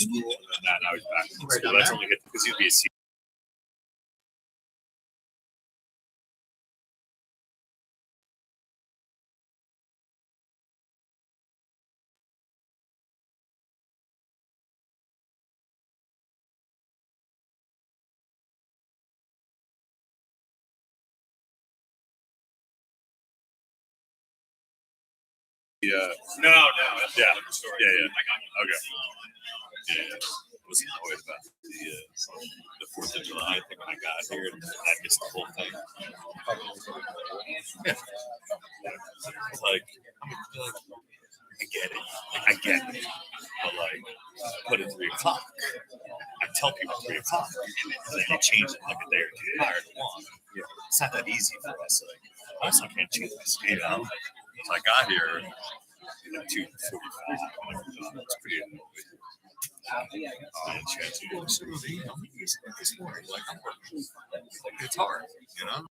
school, and then now he's back in school. That's only good because he'd be a senior. Yeah. No. Yeah. Yeah. Okay. Yeah. I was annoyed about the 4th of July. I think when I got here, I missed the whole thing. Yeah. Like, I get it. But like, put it 3 o'clock. I tell people 3 o'clock, and then they change it like a day or 2 prior to 1. Yeah. It's not that easy for us. Like, I also can't change my schedule. So I got here at 2:45. It's pretty annoying. Like, I'm working. It's hard, you know?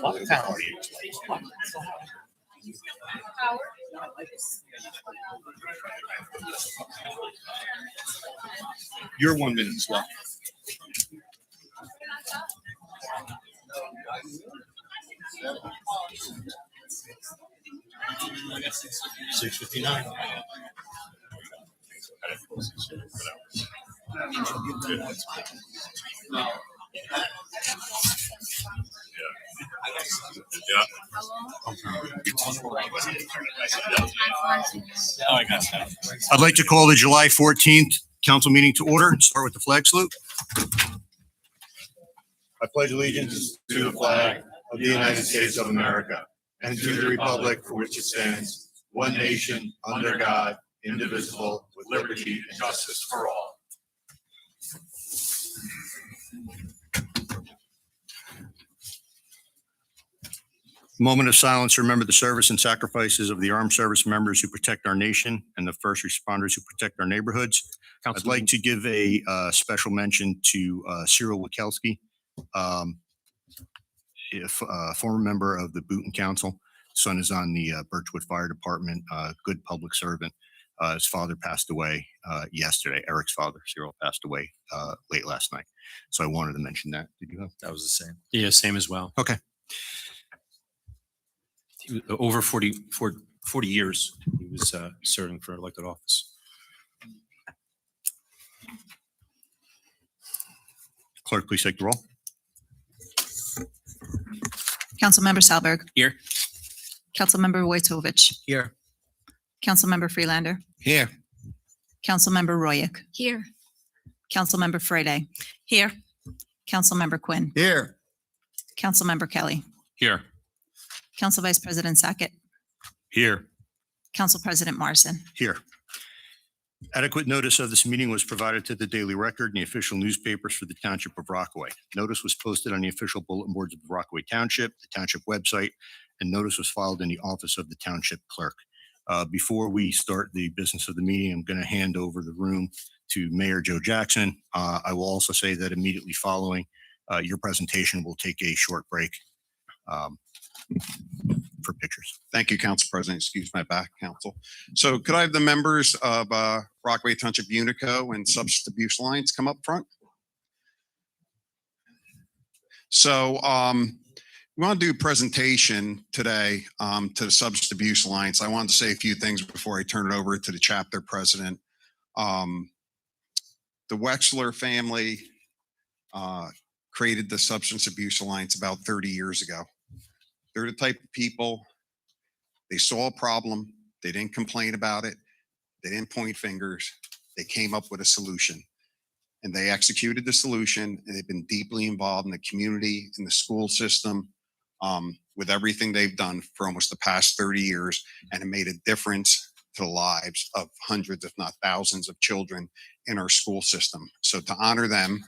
What town are you? You're 1 minute as well. $6.59. Yeah. Oh, I got that. I'd like to call the July 14th council meeting to order and start with the flag salute. I pledge allegiance to the flag of the United States of America and to the republic for which it stands, one nation, under God, indivisible, with liberty and justice for all. Moment of silence to remember the service and sacrifices of the armed service members who protect our nation and the first responders who protect our neighborhoods. I'd like to give a special mention to Cyril Wikelski, former member of the Boonton Council. Son is on the Birchwood Fire Department, good public servant. His father passed away yesterday. Eric's father, Cyril, passed away late last night. So I wanted to mention that. Did you have? That was the same. Yeah, same as well. Okay. He was over 40 years he was serving for elected office. Clerk, please take the roll. Councilmember Salberg. Here. Councilmember Wojtowicz. Here. Councilmember Freelander. Here. Councilmember Royak. Here. Councilmember Friday. Here. Councilmember Quinn. Here. Councilmember Kelly. Here. Council Vice President Sackett. Here. Council President Morrison. Here. Adequate notice of this meeting was provided to the Daily Record and the official newspapers for the Township of Rockaway. Notice was posted on the official bulletin boards of the Rockaway Township, the Township website, and notice was filed in the office of the Township Clerk. Before we start the business of the meeting, I'm going to hand over the room to Mayor Joe Jackson. I will also say that immediately following your presentation, we'll take a short break for pictures. Thank you, Council President. Excuse my back, Council. So could I have the members of Rockaway Township Unico and Substance Abuse Alliance come up front? So we want to do a presentation today to the Substance Abuse Alliance. I wanted to say a few things before I turn it over to the chapter president. The Wexler family created the Substance Abuse Alliance about 30 years ago. They're the type of people, they saw a problem, they didn't complain about it, They didn't point fingers. They came up with a solution. And they executed the solution, and they've been deeply involved in the community, in the school system, with everything they've done for almost the past 30 years, and it made a difference to the lives of hundreds, if not thousands, of children in our school system. So to honor them,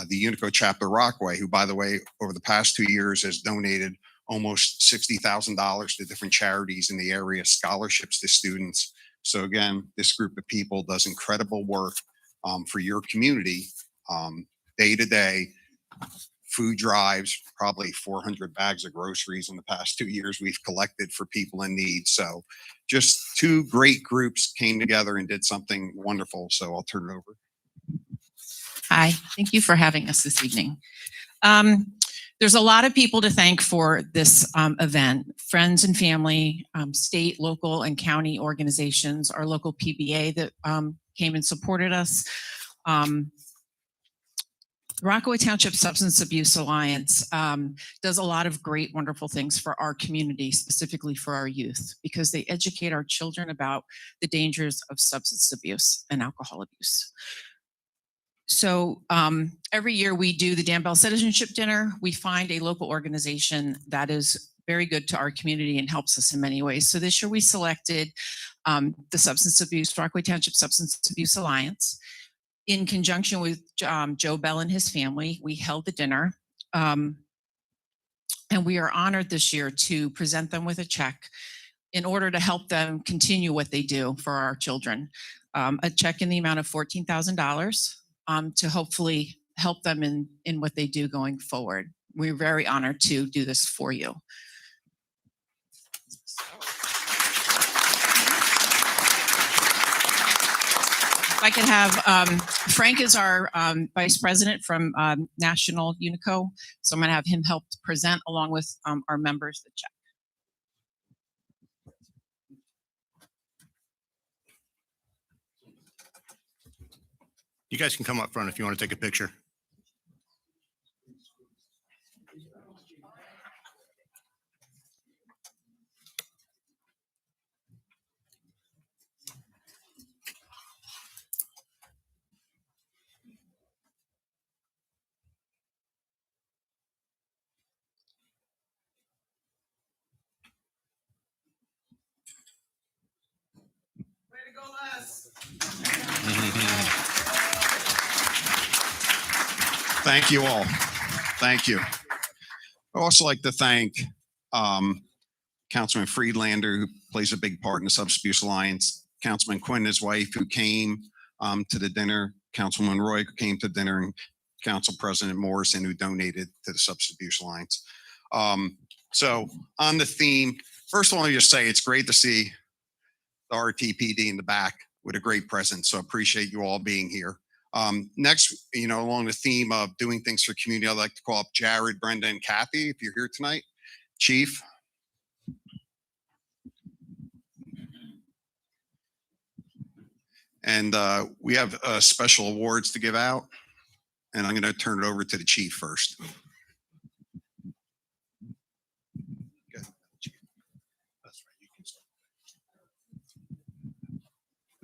the Unico chapter Rockaway, who, by the way, over the past 2 years has donated almost $60,000 to different charities in the area, scholarships to students. So again, this group of people does incredible work for your community, day to day. Food drives, probably 400 bags of groceries in the past 2 years we've collected for people in need. So just two great groups came together and did something wonderful. So I'll turn it over. Hi, thank you for having us this evening. There's a lot of people to thank for this event: friends and family, state, local, and county organizations, our local PBA that came and supported us. Rockaway Township Substance Abuse Alliance does a lot of great, wonderful things for our community, specifically for our youth, because they educate our children about the dangers of substance abuse and alcohol abuse. So every year we do the Dan Bell Citizenship Dinner. We find a local organization that is very good to our community and helps us in many ways. So this year we selected the Rockaway Township Substance Abuse Alliance. In conjunction with Joe Bell and his family, we held the dinner. And we are honored this year to present them with a check in order to help them continue what they do for our children. A check in the amount of $14,000 to hopefully help them in what they do going forward. We're very honored to do this for you. If I could have, Frank is our vice president from National Unico, so I'm going to have him help present along with our members the check. You guys can come up front if you want to take a picture. Way to go, Les. Thank you all. Thank you. I'd also like to thank Councilman Friedlander, who plays a big part in the Substance Abuse Alliance, Councilman Quinn, his wife, who came to the dinner, Councilman Roy, who came to dinner, and Council President Morrison, who donated to the Substance Abuse Alliance. So on the theme, first of all, let me just say it's great to see the RTPD in the back with a great presence. So I appreciate you all being here. Next, along the theme of doing things for community, I'd like to call up Jared, Brenda, and Kathy, if you're here tonight. Chief. And we have special awards to give out. And I'm going to turn it over to the chief first.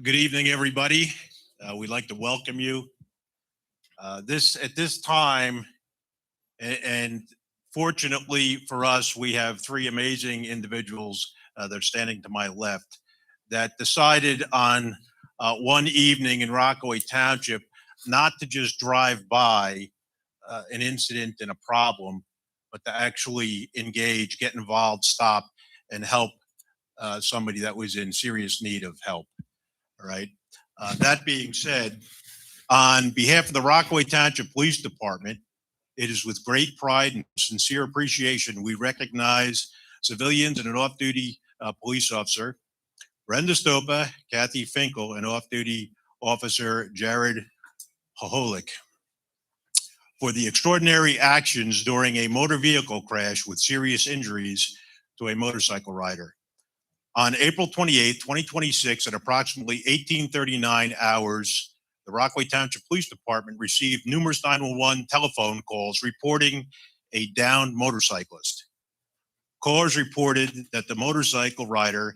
Good evening, everybody. We'd like to welcome you. At this time, and fortunately for us, we have three amazing individuals that are standing to my left that decided on one evening in Rockaway Township not to just drive by an incident and a problem, but to actually engage, get involved, stop, and help somebody that was in serious need of help. All right. That being said, on behalf of the Rockaway Township Police Department, it is with great pride and sincere appreciation we recognize civilians and an off-duty police officer, Brenda Stopa, Kathy Finkel, and off-duty officer Jared Hoholik, for the extraordinary actions during a motor vehicle crash with serious injuries to a motorcycle rider. On April 28, 2026, at approximately 1839 hours, the Rockaway Township Police Department received numerous 911 telephone calls reporting a downed motorcyclist. Callers reported that the motorcycle rider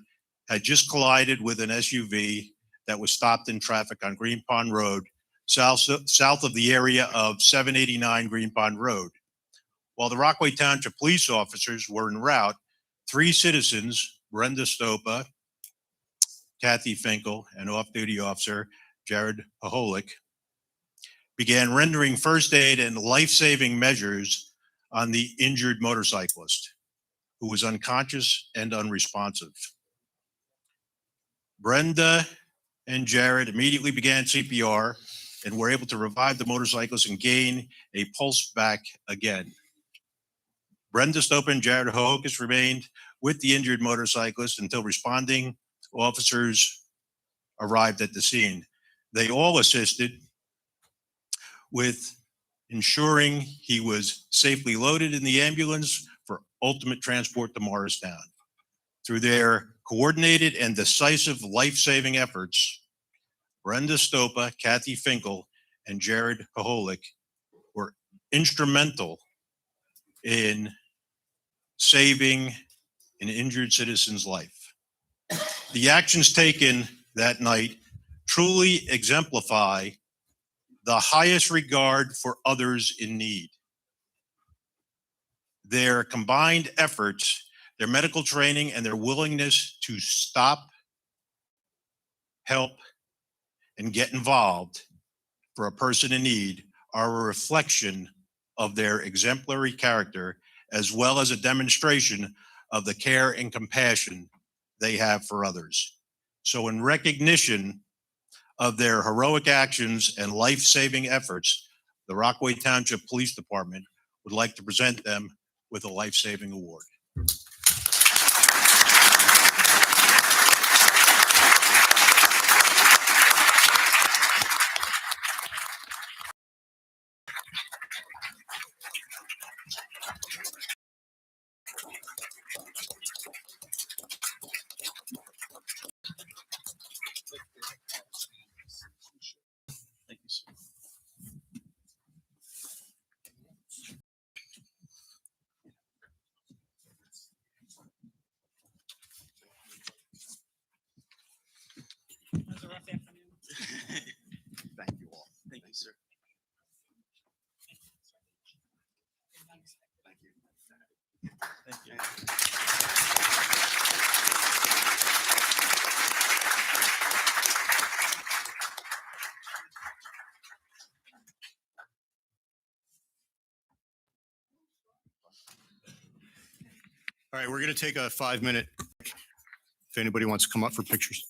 had just collided with an SUV that was stopped in traffic on Green Pond Road, south of the area of 789 Green Pond Road. While the Rockaway Township police officers were en route, 3 citizens, Brenda Stopa, Kathy Finkel, and off-duty officer Jared Paholik, began rendering first aid and life-saving measures on the injured motorcyclist, who was unconscious and unresponsive. Brenda and Jared immediately began CPR and were able to revive the motorcyclist and gain a pulse back again. Brenda Stopa and Jared Hohokus remained with the injured motorcyclist until responding officers arrived at the scene. They all assisted with ensuring he was safely loaded in the ambulance for ultimate transport to Morristown. Through their coordinated and decisive life-saving efforts, Brenda Stopa, Kathy Finkel, and Jared Paholik were instrumental in saving an injured citizen's life. The actions taken that night truly exemplify the highest regard for others in need. Their combined efforts, their medical training, and their willingness to stop, help, and get involved for a person in need are a reflection of their exemplary character, as well as a demonstration of the care and compassion they have for others. So in recognition of their heroic actions and life-saving efforts, the Rockaway Township Police Department would like to present them with a life-saving award. Thank you, sir. Thank you all. Thank you, sir. Thank you. All right, we're going to take a 5-minute. If anybody wants to come up for pictures.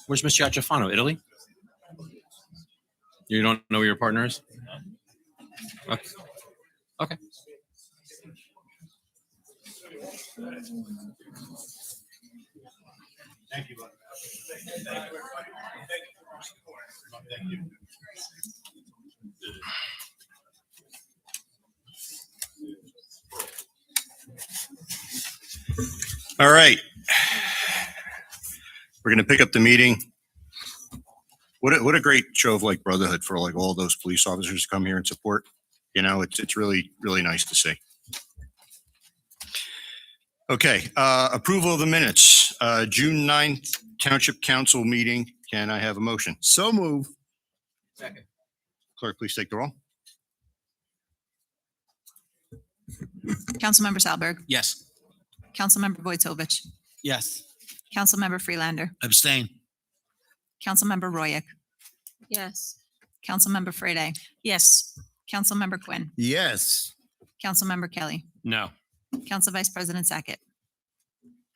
Where's Mr. Giaffano? Italy? You don't know where your partner is? Okay. Okay. Thank you. All right. We're going to pick up the meeting. What a great show of like brotherhood for like all those police officers to come here and support. You know, it's really, really nice to see. Okay, approval of the minutes, June 9th Township Council meeting. Can I have a motion? So move. Clerk, please take the roll. Councilmember Salberg, Yes. Councilmember Vojtovich, Yes. Councilmember Freelander, Abstain. Councilmember Royak, Yes. Councilmember Frede, Yes. Councilmember Quinn, Yes. Councilmember Kelly, No. Council Vice President Sackett,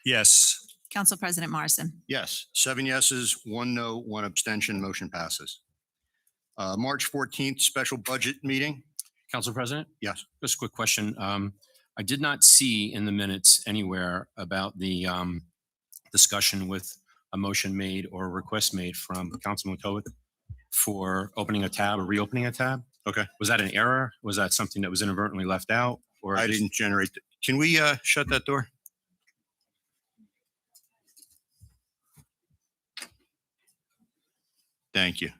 Yes. Council President Morrison. Yes, 7 yeses, 1 no, 1 abstention, motion passes. March 14th special budget meeting. Council President? Yes. Just a quick question. I did not see in the minutes anywhere about the discussion with a motion made or a request made from Councilman Tovik for opening a tab or reopening a tab. Okay. Was that an error? Was that something that was inadvertently left out? Or I didn't generate. Can we shut that door? Thank you.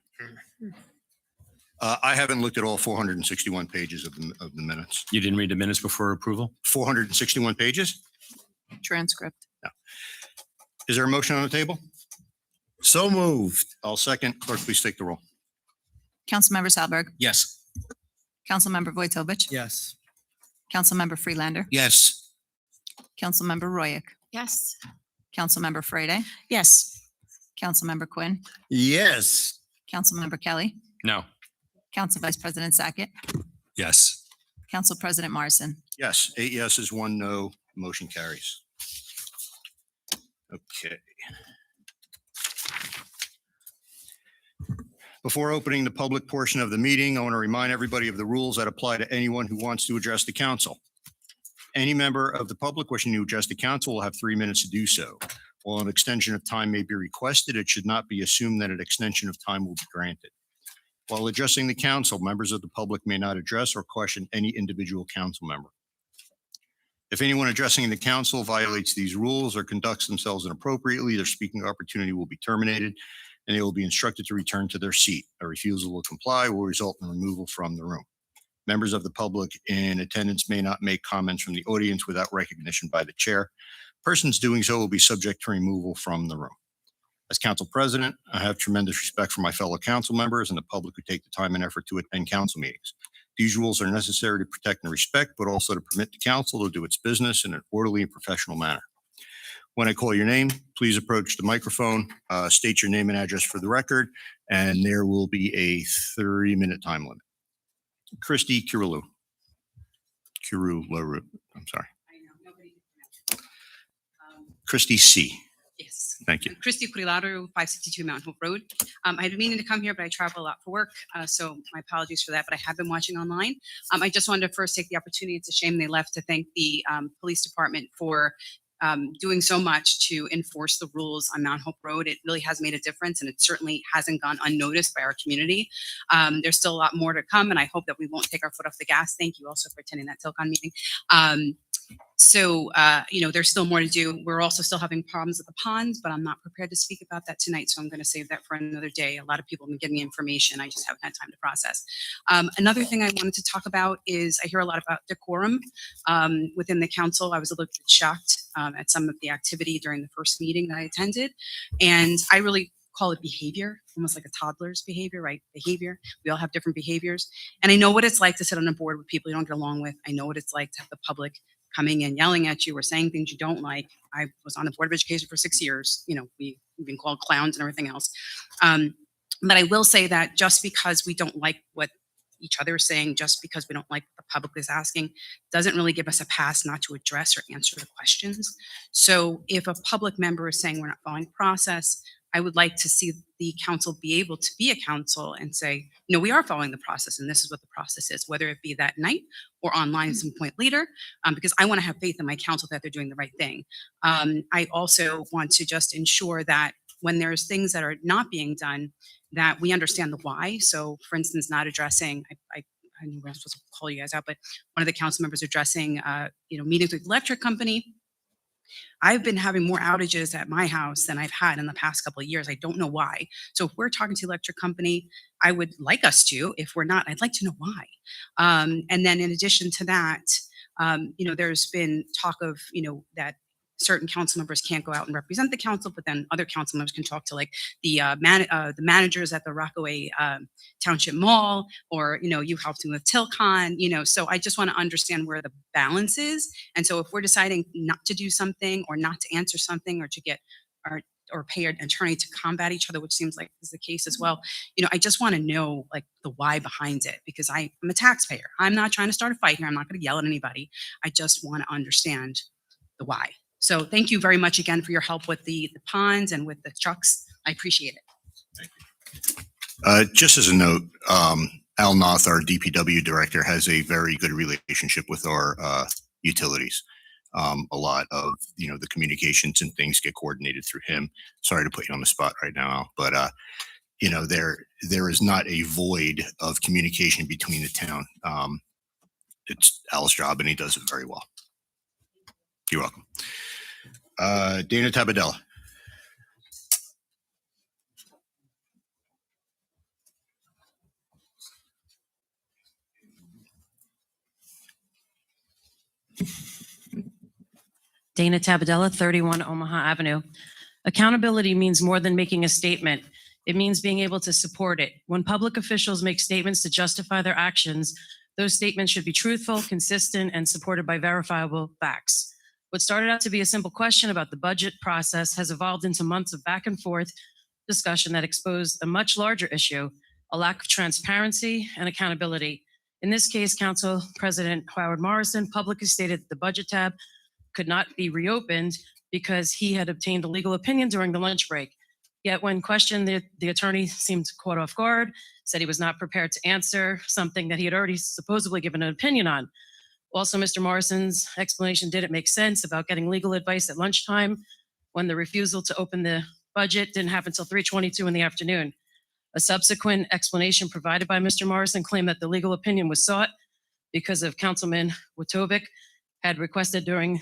I haven't looked at all 461 pages of the minutes. You didn't read the minutes before approval? 461 pages? Transcript. Is there a motion on the table? So moved. I'll second. Clerk, please take the roll. Councilmember Salberg, Yes. Councilmember Vojtovich, Yes. Councilmember Freelander, Yes. Councilmember Royak, Yes. Councilmember Frede, Yes. Councilmember Quinn, Yes. Councilmember Kelly, No. Council Vice President Sackett, Yes. Council President Morrison. Yes, 8 yeses, 1 no, motion carries. Okay. Before opening the public portion of the meeting, I want to remind everybody of the rules that apply to anyone who wants to address the council. Any member of the public wishing to address the council will have 3 minutes to do so. While an extension of time may be requested, it should not be assumed that an extension of time will be granted. While addressing the council, members of the public may not address or question any individual council member. If anyone addressing the council violates these rules or conducts themselves inappropriately, their speaking opportunity will be terminated and they will be instructed to return to their seat. A refusal to comply will result in removal from the room. Members of the public in attendance may not make comments from the audience without recognition by the chair. Persons doing so will be subject to removal from the room. As council president, I have tremendous respect for my fellow council members and the public who take the time and effort to attend council meetings. These rules are necessary to protect and respect, but also to permit the council to do its business in an orderly and professional manner. When I call your name, please approach the microphone, state your name and address for the record, and there will be a 3-minute time limit. Christy Kirulu. I'm sorry. Christy C. Yes. Thank you. Christy Curilaro, 562 Mount Hope Road. I've been meaning to come here, but I travel a lot for work, so my apologies for that, but I have been watching online. I just wanted to first take the opportunity, it's a shame they left, to thank the police department for doing so much to enforce the rules on Mount Hope Road. It really has made a difference, and it certainly hasn't gone unnoticed by our community. There's still a lot more to come, and I hope that we won't take our foot off the gas. Thank you also for attending that Tilcon meeting. So, there's still more to do. We're also still having problems at the ponds, but I'm not prepared to speak about that tonight. So I'm going to save that for another day. A lot of people have been giving me information. I just haven't had time to process. Another thing I wanted to talk about is I hear a lot about decorum within the council. I was a little bit shocked at some of the activity during the first meeting that I attended. And I really call it behavior, almost like a toddler's behavior, right? Behavior. We all have different behaviors. And I know what it's like to sit on a board with people you don't get along with. I know what it's like to have the public coming and yelling at you or saying things you don't like. I was on the Board of Education for 6 years. We've been called clowns and everything else. But I will say that just because we don't like what each other is saying, just because we don't like what the public is asking, doesn't really give us a pass not to address or answer the questions. So if a public member is saying we're not following the process, I would like to see the council be able to be a council and say, we are following the process and this is what the process is, whether it be that night or online at some point later, because I want to have faith in my council that they're doing the right thing. I also want to just ensure that when there's things that are not being done, that we understand the why. So for instance, not addressing, I knew I was supposed to call you guys out, but one of the council members addressing, meetings with the electric company. I've been having more outages at my house than I've had in the past couple of years. I don't know why. So if we're talking to the electric company, I would like us to. If we're not, I'd like to know why. And then in addition to that, there's been talk of, that certain council members can't go out and represent the council, but then other council members can talk to like the managers at the Rockaway Township Mall, or you helped me with Tilcon, so I just want to understand where the balance is. And so if we're deciding not to do something or not to answer something or to get or pay an attorney to combat each other, which seems like is the case as well, I just want to know like the why behind it, because I'm a taxpayer. I'm not trying to start a fight here. I'm not going to yell at anybody. I just want to understand the why. So thank you very much again for your help with the ponds and with the trucks. I appreciate it. Just as a note, Al Noth, our DPW director, has a very good relationship with our utilities. A lot of the communications and things get coordinated through him. Sorry to put you on the spot right now, Al, but there is not a void of communication between the town. It's Al's job, and he does it very well. You're welcome. Dana Tabadella. Dana Tabadella, 31 Omaha Avenue. Accountability means more than making a statement. It means being able to support it. When public officials make statements to justify their actions, those statements should be truthful, consistent, and supported by verifiable facts. What started out to be a simple question about the budget process has evolved into months of back and forth discussion that exposed a much larger issue, a lack of transparency and accountability. In this case, Council President Howard Morrison publicly stated that the budget tab could not be reopened because he had obtained a legal opinion during the lunch break. Yet when questioned, the attorney seemed caught off guard, said he was not prepared to answer something that he had already supposedly given an opinion on. Also, Mr. Morrison's explanation didn't make sense about getting legal advice at lunchtime when the refusal to open the budget didn't happen until 3:22 in the afternoon. A subsequent explanation provided by Mr. Morrison claimed that the legal opinion was sought because of Councilman Wojtovich had requested during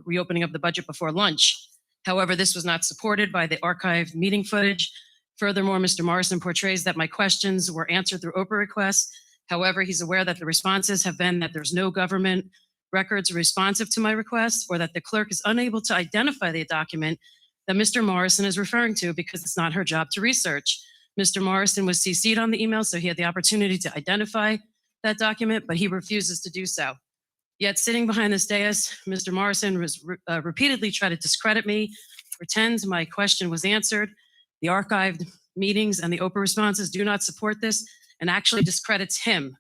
reopening of the budget before lunch. However, this was not supported by the archived meeting footage. Furthermore, Mr. Morrison portrays that my questions were answered through Oprah requests. However, he's aware that the responses have been that there's no government records responsive to my request, or that the clerk is unable to identify the document that Mr. Morrison is referring to because it's not her job to research. Mr. Morrison was CC'd on the email, so he had the opportunity to identify that document, but he refuses to do so. Yet sitting behind this dais, Mr. Morrison was repeatedly tried to discredit me, pretend my question was answered. The archived meetings and the Oprah responses do not support this and actually discredits him.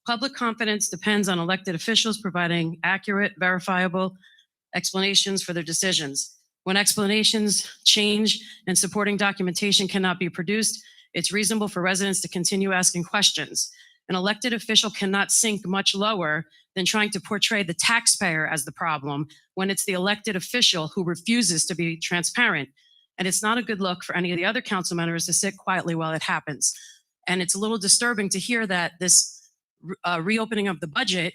Public confidence depends on elected officials providing accurate, verifiable explanations for their decisions. When explanations change and supporting documentation cannot be produced, it's reasonable for residents to continue asking questions. An elected official cannot sink much lower than trying to portray the taxpayer as the problem when it's the elected official who refuses to be transparent. And it's not a good look for any of the other council members to sit quietly while it happens. And it's a little disturbing to hear that this reopening of the budget,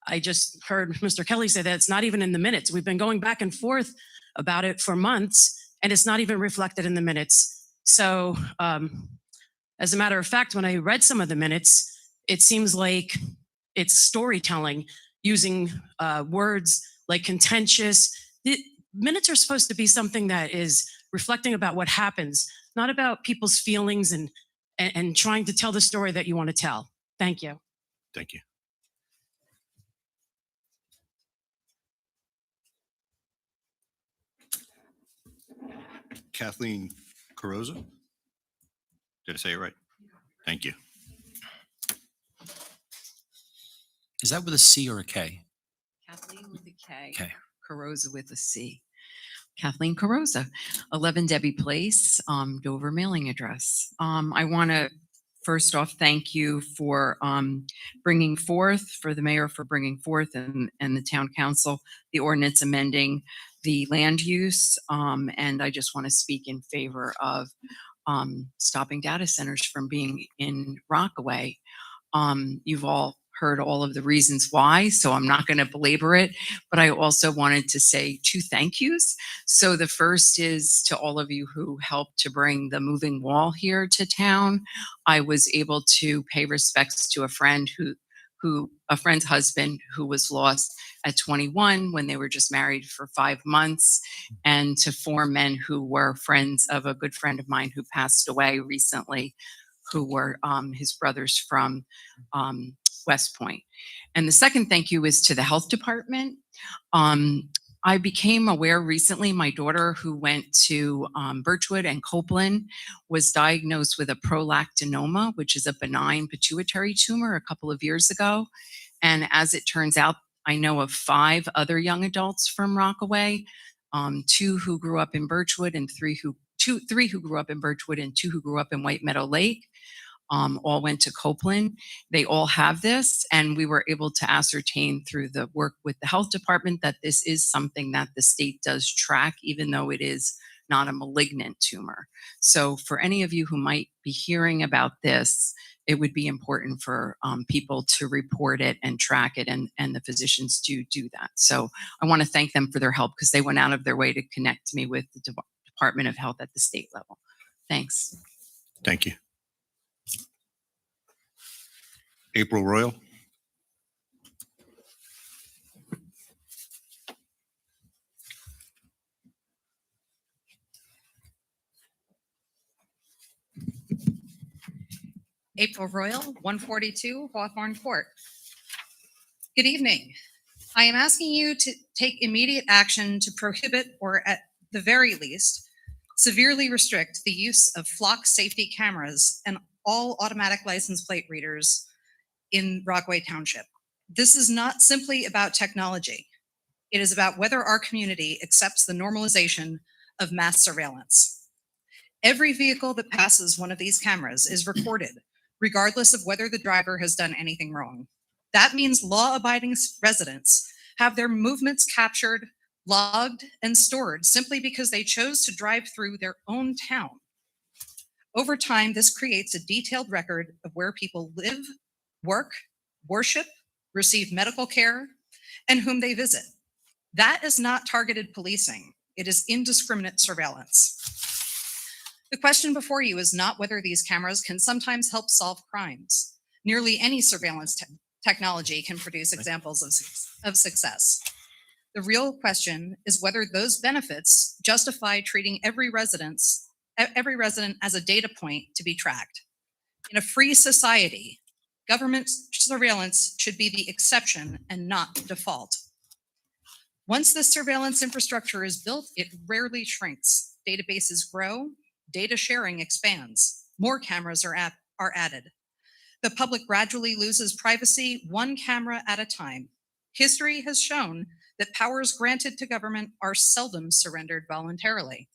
I just heard Mr. Kelly say that it's not even in the minutes. We've been going back and forth about it for months, and it's not even reflected in the minutes. So as a matter of fact, when I read some of the minutes, it seems like it's storytelling using words like contentious. The minutes are supposed to be something that is reflecting about what happens, not about people's feelings and trying to tell the story that you want to tell. Thank you. Thank you. Kathleen Carosa. Did I say it right? Thank you. Is that with a C or a K? Kathleen with a K. Okay. Carosa with a C. Kathleen Carosa, 11 Debbie Place, Dover mailing address. I want to first off thank you for bringing forth, for the mayor for bringing forth and the town council, the ordinance amending the land use. And I just want to speak in favor of stopping data centers from being in Rockaway. You've all heard all of the reasons why, so I'm not going to belabor it, but I also wanted to say 2 thank yous. So the first is to all of you who helped to bring the moving wall here to town. I was able to pay respects to a friend a friend's husband who was lost at 21 when they were just married for 5 months, and to 4 men who were friends of a good friend of mine who passed away recently, who were his brothers from West Point. And the second thank you is to the health department. I became aware recently, my daughter who went to Birchwood and Copeland was diagnosed with a prolactinoma, which is a benign pituitary tumor, a couple of years ago. And as it turns out, I know of 5 other young adults from Rockaway, 2 who grew up in Birchwood and 3 who grew up in Birchwood and 2 who grew up in White Meadow Lake. All went to Copeland. They all have this, and we were able to ascertain through the work with the health department that this is something that the state does track, even though it is not a malignant tumor. So for any of you who might be hearing about this, it would be important for people to report it and track it, and the physicians do that. So I want to thank them for their help, because they went out of their way to connect me with the Department of Health at the state level. Thanks. Thank you. April Royal. April Royal, 142 Hawthorne Court. Good evening. I am asking you to take immediate action to prohibit, or at the very least, severely restrict the use of flock safety cameras and all automatic license plate readers in Rockaway Township. This is not simply about technology. It is about whether our community accepts the normalization of mass surveillance. Every vehicle that passes one of these cameras is recorded, regardless of whether the driver has done anything wrong. That means law-abiding residents have their movements captured, logged, and stored simply because they chose to drive through their own town. Over time, this creates a detailed record of where people live, work, worship, receive medical care, and whom they visit. That is not targeted policing. It is indiscriminate surveillance. The question before you is not whether these cameras can sometimes help solve crimes. Nearly any surveillance technology can produce examples of success. The real question is whether those benefits justify treating every resident as a data point to be tracked. In a free society, government surveillance should be the exception and not default. Once this surveillance infrastructure is built, it rarely shrinks. Databases grow, data sharing expands, more cameras are added. The public gradually loses privacy 1 camera at a time. History has shown that powers granted to government are seldom surrendered voluntarily.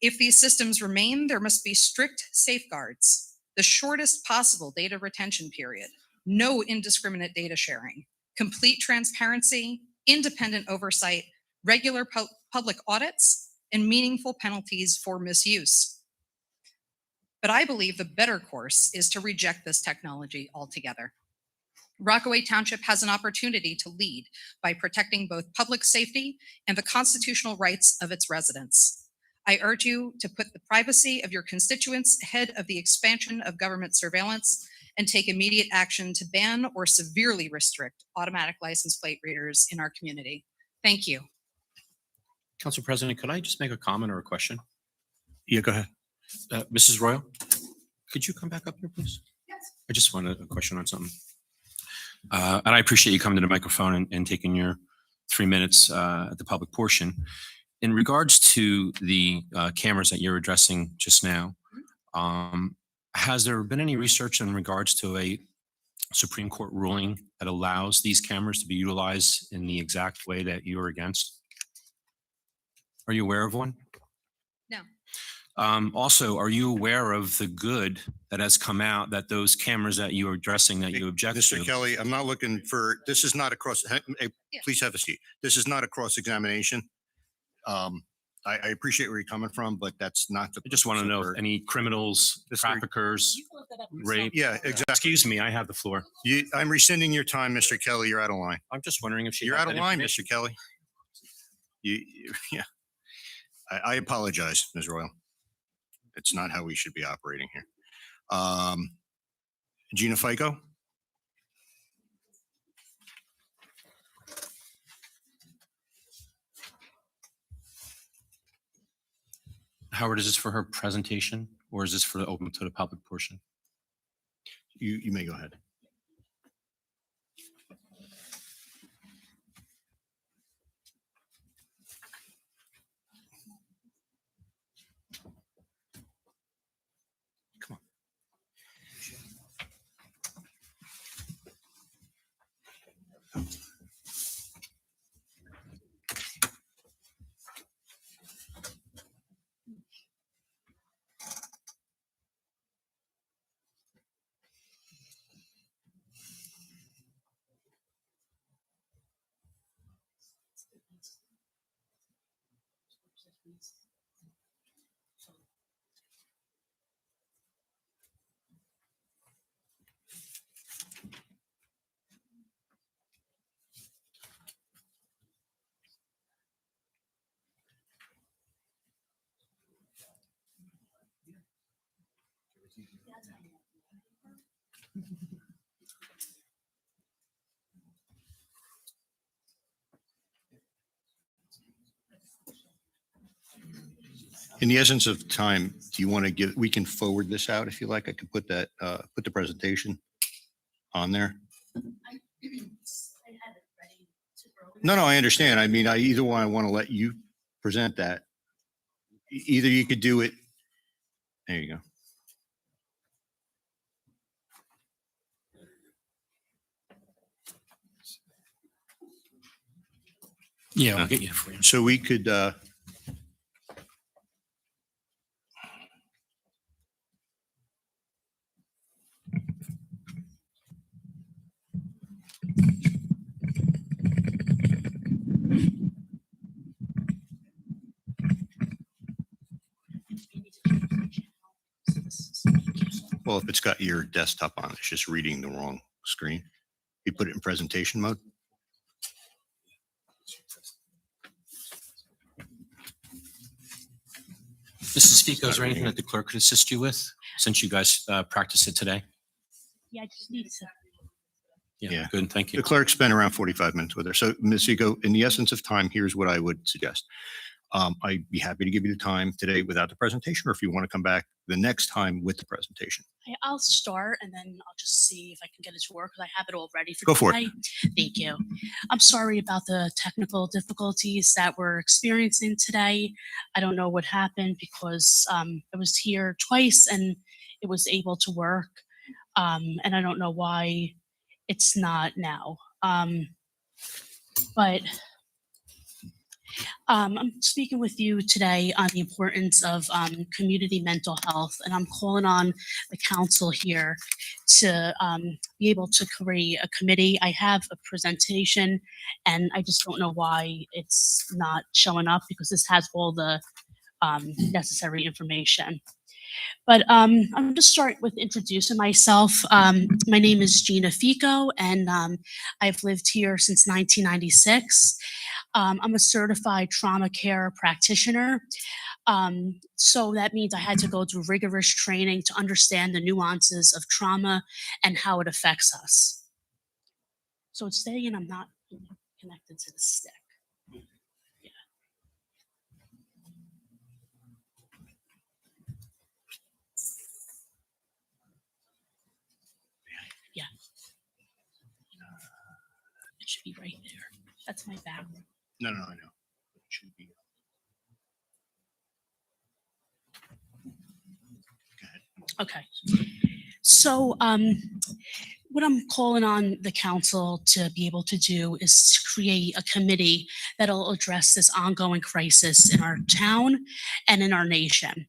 If these systems remain, there must be strict safeguards, the shortest possible data retention period, no indiscriminate data sharing, complete transparency, independent oversight, regular public audits, and meaningful penalties for misuse. But I believe the better course is to reject this technology altogether. Rockaway Township has an opportunity to lead by protecting both public safety and the constitutional rights of its residents. I urge you to put the privacy of your constituents ahead of the expansion of government surveillance and take immediate action to ban or severely restrict automatic license plate readers in our community. Thank you. Council President, could I just make a comment or a question? Yeah, go ahead. Mrs. Royal, could you come back up here, please? Yes. I just wanted a question on something. And I appreciate you coming to the microphone and taking your 3 minutes at the public portion. In regards to the cameras that you're addressing just now, has there been any research in regards to a Supreme Court ruling that allows these cameras to be utilized in the exact way that you're against? Are you aware of one? No. Also, are you aware of the good that has come out that those cameras that you are addressing that you object Mr. to? Kelly, I'm not looking for, this is not a cross, Yeah. please have a seat. This is not a cross-examination. I appreciate where you're coming from, but that's not the. I just want to know if any criminals, Mr. traffickers, rape. Yeah, exactly. Excuse me, I have the floor. I'm rescinding your time, Mr. Kelly. You're out of line. I'm just wondering if she. You're had out of that line, information. Mr. Kelly. Yeah. I apologize, Ms. Royal. It's not how we should be operating here. Gina FICO? Howard, is this for her presentation or is this for the open to the public portion? You may go ahead. In the essence of time, do you want to give, we can forward this out if you like. I could put that, put the presentation on there. No, I understand. I mean, I either want to let you present that. Either you could do it. There you go. Yeah, I'll get you for you. So we could, well, if it's got your desktop on, it's just reading the wrong screen. You put it in presentation mode. Mrs. Fico, is there anything that the clerk could assist you with since you guys practiced it today? Yeah, I just need to. Yeah. Good, thank The you. clerk spent around 45 minutes with her. So Ms. Fico, in the essence of time, here's what I would suggest. I'd be happy to give you the time today without the presentation, or if you want to come back the next time with the presentation. I'll start and then I'll just see if I can get it to work because I have it all ready for Go for it. today. Thank you. I'm sorry about the technical difficulties that we're experiencing today. I don't know what happened because I was here twice and it was able to work. And I don't know why it's not now. But I'm speaking with you today on the importance of community mental health, and I'm calling on the council here to be able to create a committee. I have a presentation, and I just don't know why it's not showing up because this has all the necessary information. But I'm going to start with introducing myself. My name is Gina Fico, and I've lived here since 1996. I'm a certified trauma care practitioner. So that means I had to go through rigorous training to understand the nuances of trauma and how it affects us. So it's saying I'm not connected to the stick. Yeah. It should be right there. That's my background. No, I know. It should be. Go ahead. Okay. So what I'm calling on the council to be able to do is to create a committee that'll address this ongoing crisis in our town and in our nation.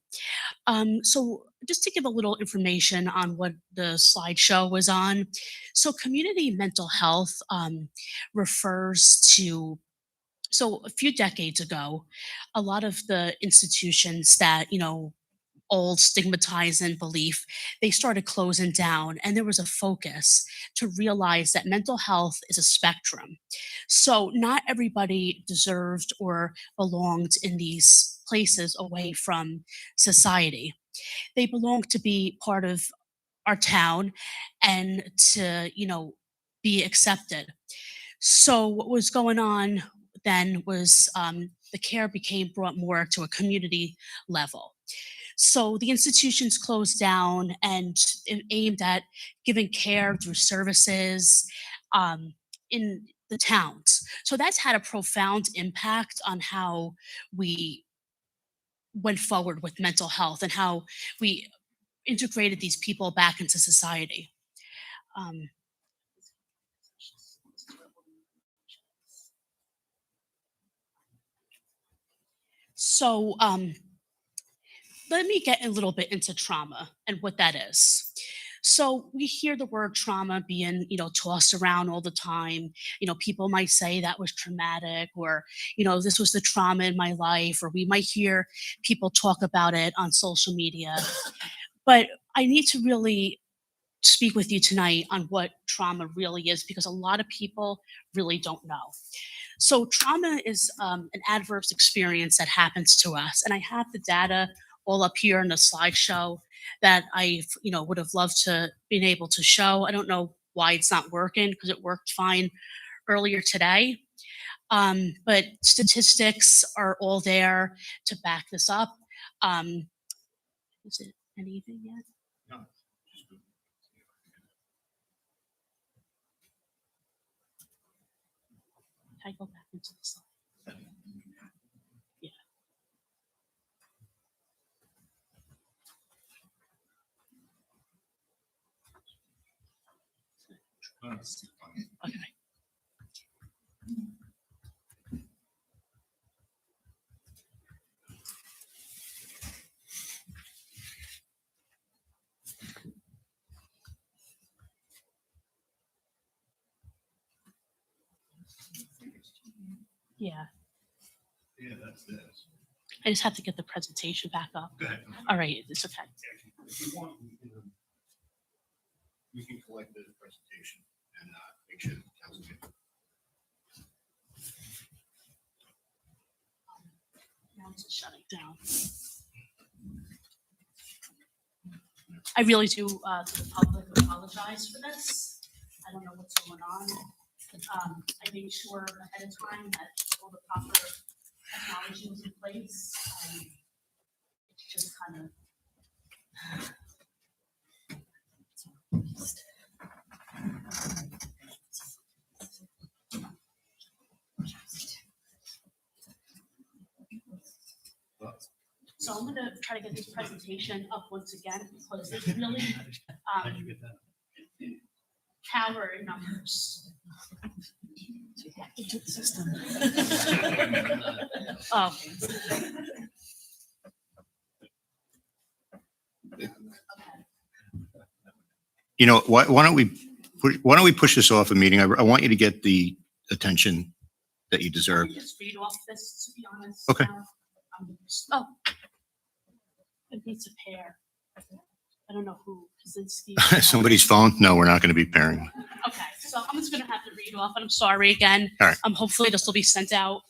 So just to give a little information on what the slideshow was on. So community mental health refers to, so a few decades ago, a lot of the institutions that, old stigmatizing belief, they started closing down, and there was a focus to realize that mental health is a spectrum. So not everybody deserved or belonged in these places away from society. They belonged to be part of our town and to, be accepted. So what was going on then was the care became brought more to a community level. So the institutions closed down and aimed at giving care through services in the towns. So that's had a profound impact on how we went forward with mental health and how we integrated these people back into society. Um, so let me get a little bit into trauma and what that is. So we hear the word trauma being, tossed around all the time. People might say that was traumatic, or, this was the trauma in my life, or we might hear people talk about it on social media. But I need to really speak with you tonight on what trauma really is, because a lot of people really don't know. So trauma is an adverse experience that happens to us. And I have the data all up here in the slideshow that I, would have loved to been able to show. I don't know why it's not working, because it worked fine earlier today. But statistics are all there to back this up. Is it anything yet? No. Can I go back into the slide? Yeah. Okay. Yeah. Yeah, that's this. I just have to get the presentation back up. Go ahead. All right, it's okay. If you want, we can collect the presentation and make sure the council can. Now it's shutting down. I really do, to the public, apologize for this. I don't know what's going on. I made sure ahead of time that all the proper technology was in place. It's just kind of. So I'm gonna try to get this presentation up once again, because it's really power in numbers. Oh. Why don't we push this off a meeting? I want you to get the attention that you deserve. Let me just read off this, to be honest. Okay. Oh. It needs a pair. I don't know who, Kaczynski. Somebody's phone? No, we're not going to be pairing. Okay, so I'm just gonna have to read off, and I'm sorry again. All right. Hopefully this will be sent out.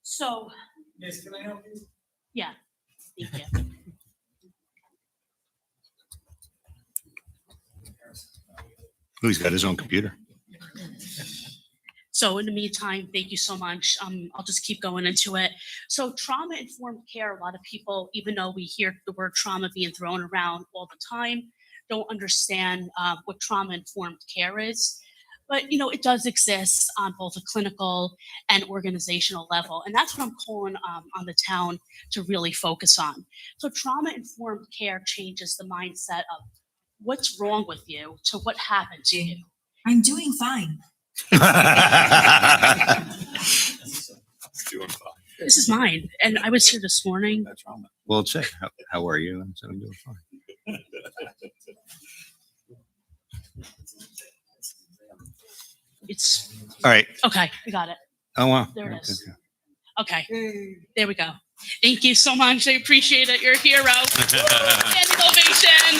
So. Yes, can I help you? Yeah, thank you. Oh, he's got his own computer. So in the meantime, thank you so much. I'll just keep going into it. So trauma-informed care, a lot of people, even though we hear the word trauma being thrown around all the time, don't understand what trauma-informed care is. But, it does exist on both a clinical and organizational level. And that's what I'm calling on the town to really focus on. So trauma-informed care changes the mindset of what's wrong with you to what happened to you. I'm doing fine. This is mine, and I was here this morning. Well, it said, how are you? And I said, I'm doing fine. It's All right. okay. We got it. Oh, wow. There it is. Okay, there we go. Thank you so much. I appreciate it. You're a hero. Standing ovation.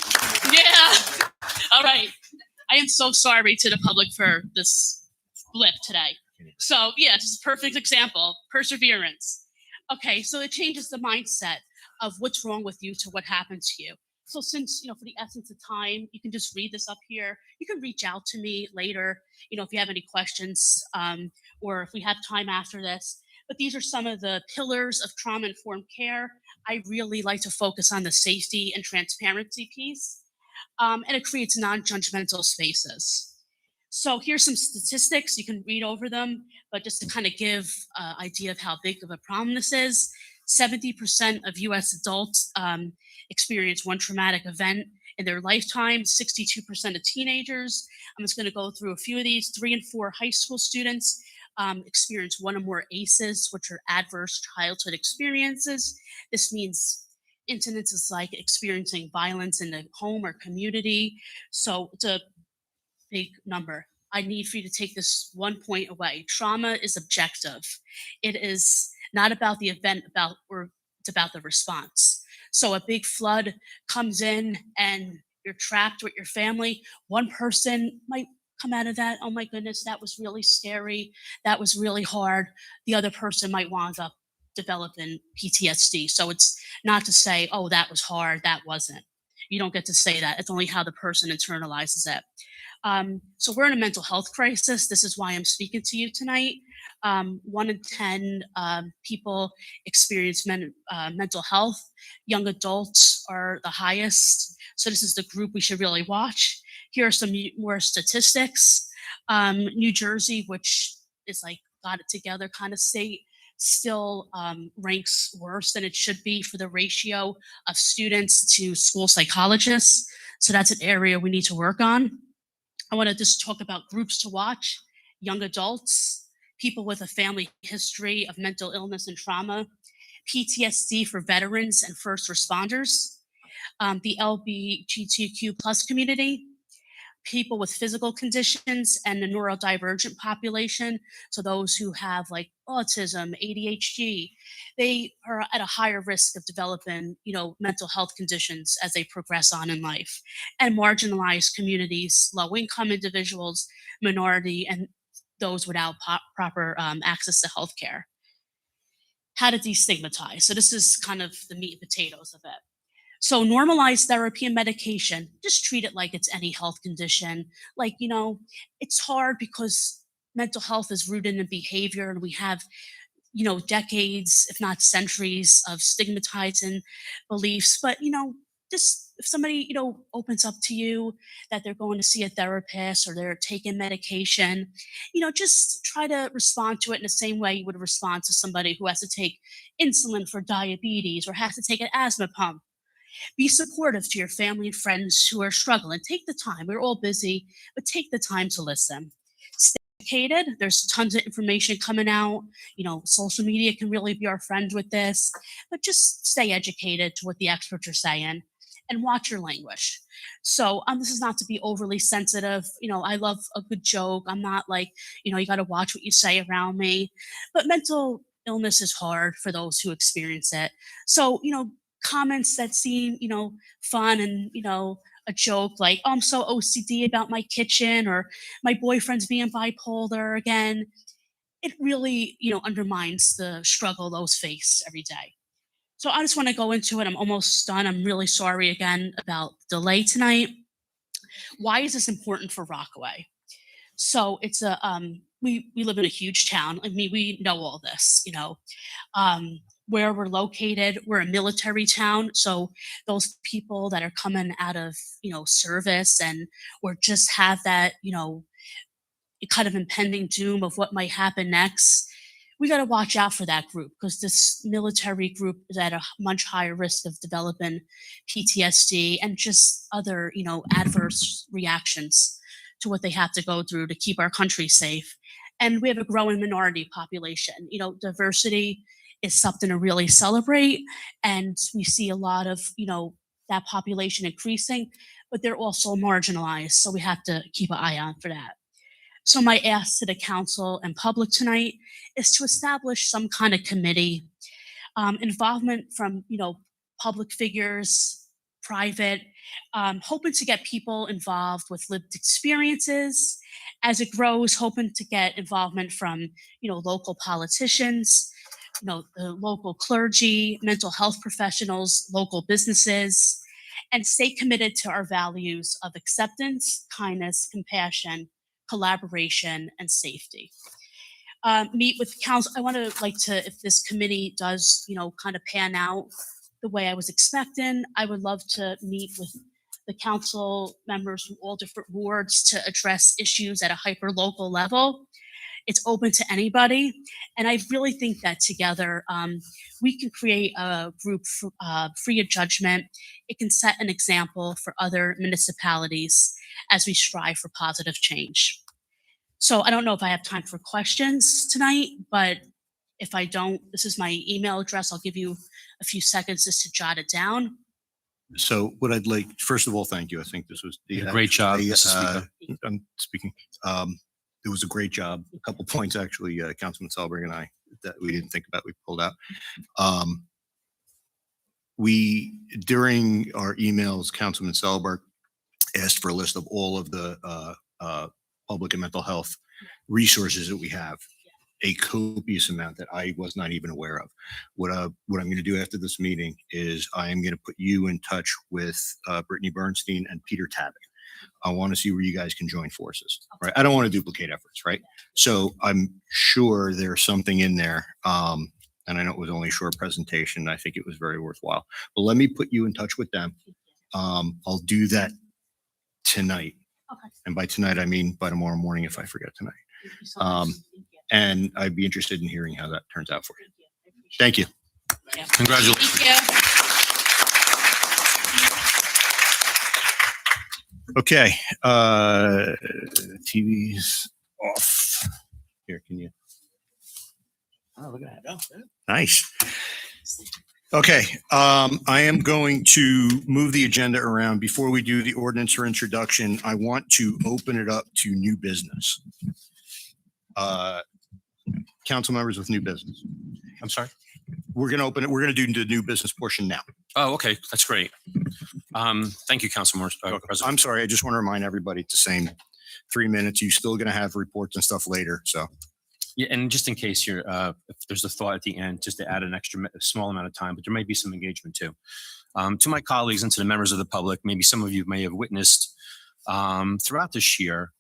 Yeah. All right. I am so sorry to the public for this blip today. So yeah, this is a perfect example. Perseverance. Okay, so it changes the mindset of what's wrong with you to what happened to you. So since, for the essence of time, you can just read this up here. You can reach out to me later, if you have any questions, or if we have time after this. But these are some of the pillars of trauma-informed care. I really like to focus on the safety and transparency piece, and it creates non-judgmental spaces. So here's some statistics. You can read over them, but just to kind of give an idea of how big of a problem this is, 70% of US adults experience one traumatic event in their lifetime, 62% of teenagers. I'm just going to go through a few of these. 3 and 4 high school students experience one or more ACEs, which are adverse childhood experiences. This means incidences like experiencing violence in the home or community. So it's a big number. I need for you to take this one point away. Trauma is objective. It is not about the event, it's about the response. So a big flood comes in and you're trapped with your family. One person might come out of that, oh my goodness, that was really scary. That was really hard. The other person might wind up developing PTSD. So it's not to say, oh, that was hard, that wasn't. You don't get to say that. It's only how the person internalizes it. So we're in a mental health crisis. This is why I'm speaking to you tonight. 1 in 10 people experience mental health. Young adults are the highest. So this is the group we should really watch. Here are some more statistics. New Jersey, which is like got it together kind of state, still ranks worse than it should be for the ratio of students to school psychologists. So that's an area we need to work on. I want to just talk about groups to watch: young adults, people with a family history of mental illness and trauma, PTSD for veterans and first responders, the LGBTQ plus community, people with physical conditions, and the neurodivergent population. So those who have like autism, ADHD, they are at a higher risk of developing, mental health conditions as they progress on in life. And marginalized communities, low income individuals, minority, and those without proper access to healthcare. How to destigmatize. So this is kind of the meat and potatoes of it. So normalize therapy and medication. Just treat it like it's any health condition. Like, it's hard because mental health is rooted in behavior, and we have, decades, if not centuries, of stigmatizing beliefs. But, just if somebody, opens up to you that they're going to see a therapist or they're taking medication, just try to respond to it in the same way you would respond to somebody who has to take insulin for diabetes or has to take an asthma pump. Be supportive to your family and friends who are struggling. Take the time. We're all busy, but take the time to listen. Stay educated. There's tons of information coming out. Social media can really be our friend with this, but just stay educated to what the experts are saying and watch your language. So this is not to be overly sensitive. I love a good joke. I'm not like, you got to watch what you say around me, but mental illness is hard for those who experience it. So, comments that seem, fun and, a joke like, oh, I'm so OCD about my kitchen, or my boyfriend's being bipolar again. It really, undermines the struggle those face every day. So I just want to go into it. I'm almost done. I'm really sorry again about the delay tonight. Why is this important for Rockaway? So it's we live in a huge town. I mean, we know all this, where we're located. We're a military town. So those people that are coming out of, service and or just have that, kind of impending doom of what might happen next, we got to watch out for that group because this military group is at a much higher risk of developing PTSD and just other, adverse reactions to what they have to go through to keep our country safe. And we have a growing minority population. Diversity is something to really celebrate. And we see a lot of, that population increasing, but they're also marginalized. So we have to keep an eye on for that. So my ask to the council and public tonight is to establish some kind of committee, involvement from, public figures, private, hoping to get people involved with lived experiences. As it grows, hoping to get involvement from, local politicians, the local clergy, mental health professionals, local businesses, and stay committed to our values of acceptance, kindness, compassion, collaboration, and safety. Meet with council. I want to, if this committee does, kind of pan out the way I was expecting, I would love to meet with the council members from all different wards to address issues at a hyper local level. It's open to anybody. And I really think that together, we can create a group free of judgment. It can set an example for other municipalities as we strive for positive change. So I don't know if I have time for questions tonight, but if I don't, this is my email address. I'll give you a few seconds just to jot it down. So what I'd like, first of all, thank you. I think this was Great job, Mrs. Speaker. I'm speaking. It was a great job. A couple points actually, Councilman Selberg and I, that we didn't think about, we pulled out. We, during our emails, Councilman Selberg asked for a list of all of the public and mental health resources that we have, a copious amount that I was not even aware of. What I'm going to do after this meeting is I am going to put you in touch with Brittany Bernstein and Peter Tabbitt. I want to see where you guys can join forces, right? I don't want to duplicate efforts, right? So I'm sure there's something in there. And I know it was only a short presentation. I think it was very worthwhile, but let me put you in touch with them. I'll do that tonight. Okay. And by tonight, I mean by tomorrow morning if I forget tonight. Thank you so much. And I'd be interested in hearing how that turns out for you. Thank you. Congratulations. Thank you. Okay, TV's off. Here, can you? Oh, look at that. Nice. Okay, I am going to move the agenda around. Before we do the ordinance or introduction, I want to open it up to new business. Council members with new business. I'm sorry. We're going to open it. We're going to do the new business portion now. Oh, okay. That's great. Thank you, Councilman President. I'm sorry. I just want to remind everybody it's the same 3 minutes. You're still going to have reports and stuff later. So. Yeah, and just in case you're, if there's a thought at the end, just to add an extra small amount of time, but there may be some engagement too. To my colleagues and to the members of the public, maybe some of you may have witnessed throughout this year,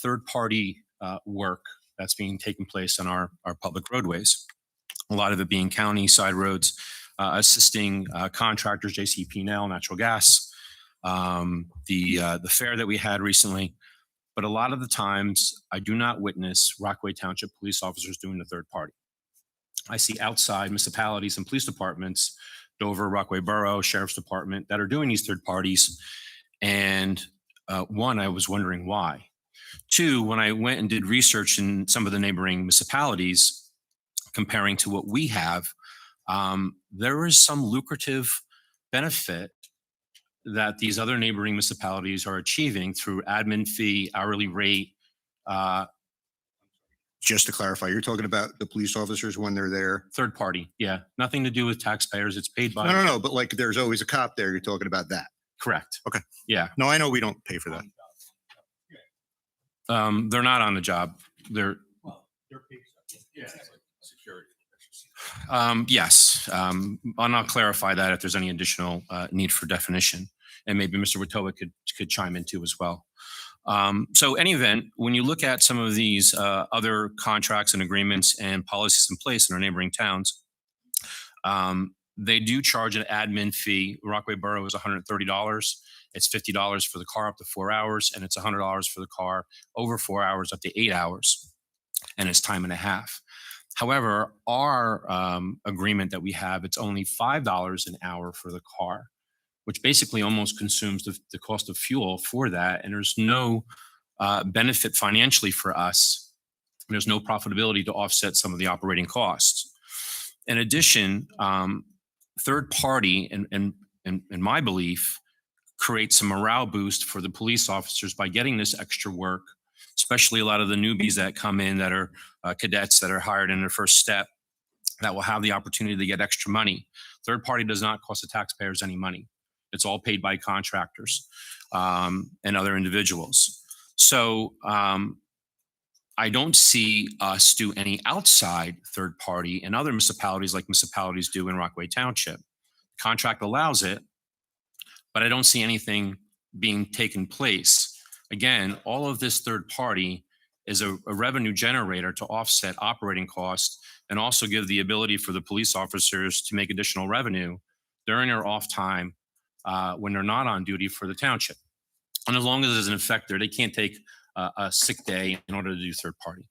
third-party work that's being taken place on our public roadways. A lot of it being county side roads, assisting contractors, JCP&L, natural gas, the fair that we had recently. But a lot of the times I do not witness Rockaway Township police officers doing the third party. I see outside municipalities and police departments, Dover, Rockaway Borough, Sheriff's Department, that are doing these third parties. And one, I was wondering why. Two, when I went and did research in some of the neighboring municipalities, comparing to what we have, there is some lucrative benefit that these other neighboring municipalities are achieving through admin fee, hourly rate. Just to clarify, you're talking about the police officers when they're there? Third party, yeah. Nothing to do with taxpayers. It's paid by. No, but like there's always a cop there. You're talking about that. Correct. Okay. Yeah. No, I know we don't pay for that. They're not on the job. They're yes. And I'll clarify that if there's any additional need for definition, and maybe Mr. Witowa could chime in too as well. So any event, when you look at some of these other contracts and agreements and policies in place in our neighboring towns, they do charge an admin fee. Rockaway Borough is $130. It's $50 for the car up to 4 hours, and it's $100 for the car over 4 hours up to 8 hours, and it's time and a half. However, our agreement that we have, it's only $5 an hour for the car, which basically almost consumes the cost of fuel for that. And there's no benefit financially for us. There's no profitability to offset some of the operating costs. In addition, third party, in my belief, creates a morale boost for the police officers by getting this extra work, especially a lot of the newbies that come in that are cadets that are hired in their first step that will have the opportunity to get extra money. Third party does not cost the taxpayers any money. It's all paid by contractors and other individuals. So I don't see us do any outside third party in other municipalities like municipalities do in Rockaway Township. Contract allows it, but I don't see anything being taken place. Again, all of this third party is a revenue generator to offset operating costs and also give the ability for the police officers to make additional revenue during their off time when they're not on duty for the township. And as long as there's an effect there, they can't take a sick day in order to do third party.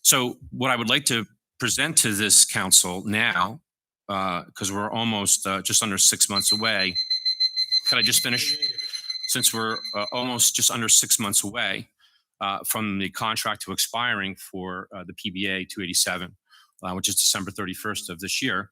So what I would like to present to this council now, because we're almost just under 6 months away. Could I just finish? Since we're almost just under 6 months away from the contract to expiring for the PBA 287, which is December 31st of this year,